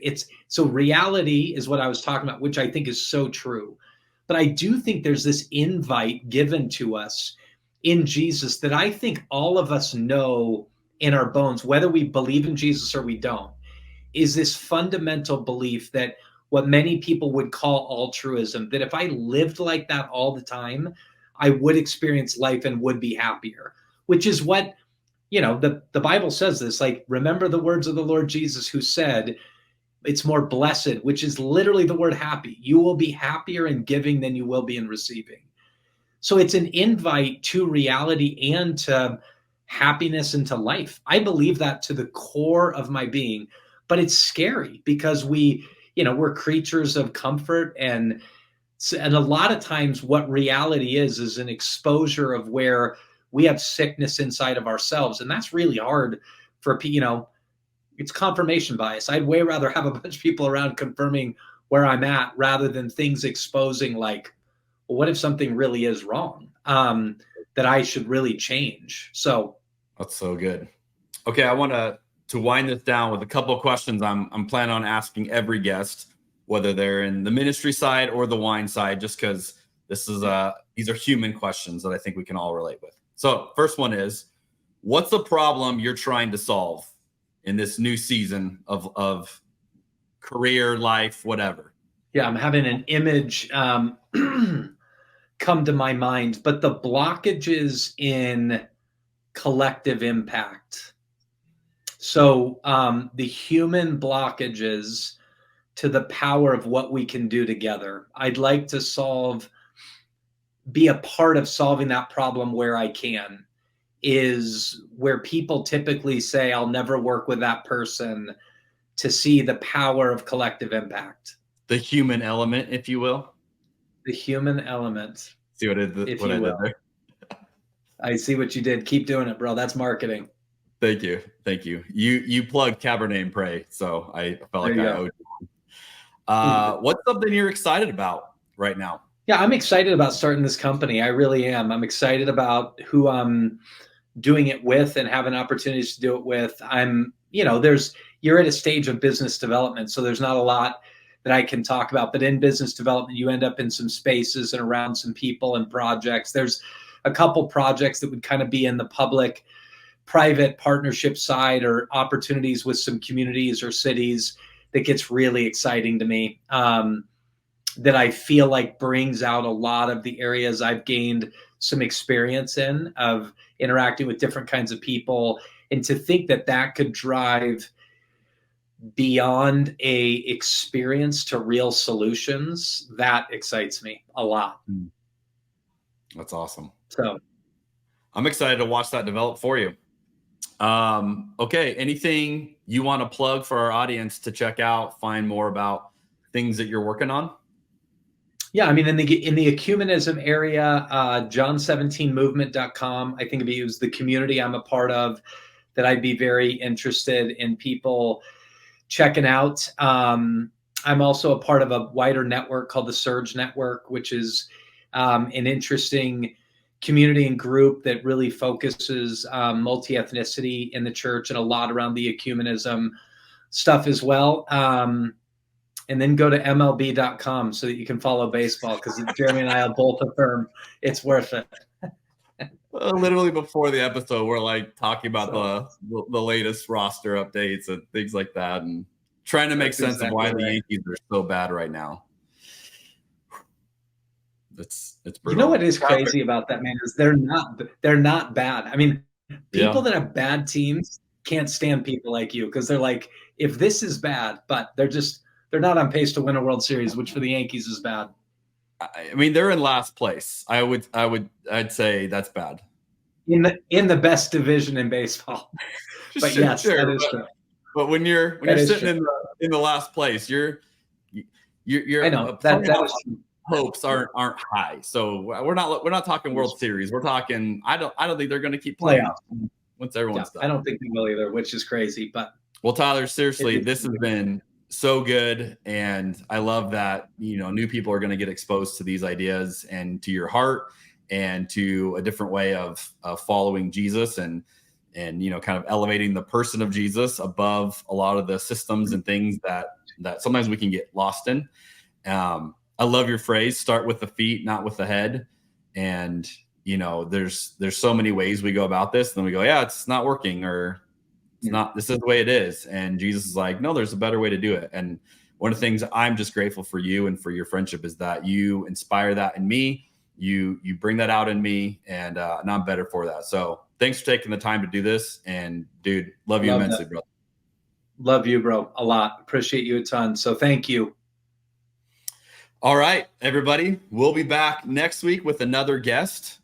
so reality is what I was talking about, which I think is so true. But I do think there's this invite given to us in Jesus that I think all of us know in our bones, whether we believe in Jesus or we don't, is this fundamental belief that what many people would call altruism, that if I lived like that all the time, I would experience life and would be happier, which is what, the Bible says this, like, remember the words of the Lord Jesus, who said, it's more blessed, which is literally the word happy. You will be happier in giving than you will be in receiving. So it's an invite to reality and to happiness and to life. I believe that to the core of my being, but it's scary because we're creatures of comfort, and And a lot of times what reality is an exposure of where we have sickness inside of ourselves. And that's really hard for people, it's confirmation bias. I'd way rather have a bunch of people around confirming where I'm at rather than things exposing like, well, what if something really is wrong that I should really change? So that's so good. Okay, I want to wind this down with a couple of questions I'm planning on asking every guest, whether they're in the ministry side or the wine side, just because these are human questions that I think we can all relate with. So first one is, what's the problem you're trying to solve in this new season of career, life, whatever? Yeah, I'm having an image come to my mind, but the blockages in collective impact. So the human blockages to the power of what we can do together. I'd like to be a part of solving that problem where I can, is where people typically say, I'll never work with that person, to see the power of collective impact. The human element, if you will. The human element. See what I did there? I see what you did. Keep doing it, bro. That's marketing. Thank you. You plugged Cabernet and Pré, so I felt like I owed you. What's something you're excited about right now? Yeah, I'm excited about starting this company. I really am. I'm excited about who I'm doing it with and having opportunities to do it with. You're at a stage of business development, so there's not a lot that I can talk about. But in business development, you end up in some spaces and around some people and projects. There's a couple projects that would kind of be in the public-private partnership side, or opportunities with some communities or cities that gets really exciting to me, that I feel like brings out a lot of the areas I've gained some experience in, of interacting with different kinds of people. And to think that that could drive beyond a experience to real solutions, that excites me a lot. That's awesome. So I'm excited to watch that develop for you. Okay, anything you want to plug for our audience to check out, find more about things that you're working on? Yeah, I mean, in the ecumenism area, john17movement.com, I think it was the community I'm a part of that I'd be very interested in people checking out. I'm also a part of a wider network called the Surge Network, which is an interesting community and group that really focuses multi-ethnicity in the church, and a lot around the ecumenism stuff as well. And then go to MLB.com so that you can follow baseball, because Jeremy and I will both affirm it's worth it. Literally before the episode, we're like talking about the latest roster updates and things like that, and trying to make sense of why the Yankees are so bad right now. It's brutal. You know what is crazy about that, man, is they're not bad. I mean, people that have bad teams can't stand people like you, because they're like, if this is bad, but they're not on pace to win a World Series, which for the Yankees is bad. I mean, they're in last place. I'd say that's bad. In the best division in baseball. But yes, that is true. But when you're sitting in the last place, you're I know that is true. Hopes aren't high. So we're not talking World Series. We're talking, I don't think they're going to keep playing once everyone's done. I don't think they will either, which is crazy. But well, Tyler, seriously, this has been so good, and I love that new people are going to get exposed to these ideas and to your heart and to a different way of following Jesus, and kind of elevating the person of Jesus above a lot of the systems and things that sometimes we can get lost in. I love your phrase, start with the feet, not with the head. And there's so many ways we go about this, and then we go, yeah, it's not working, or it's not, this is the way it is. And Jesus is like, no, there's a better way to do it. And one of the things I'm just grateful for you and for your friendship is that you inspire that in me. You bring that out in me, and I'm better for that. So thanks for taking the time to do this. And dude, love you immensely, bro. Love you, bro, a lot. Appreciate you a ton. So thank you. All right, everybody. We'll be back next week with another guest,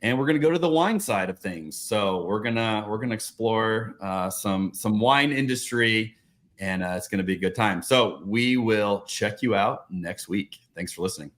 and we're going to go to the wine side of things. So we're gonna explore some wine industry, and it's going to be a good time. So we will check you out next week. Thanks for listening.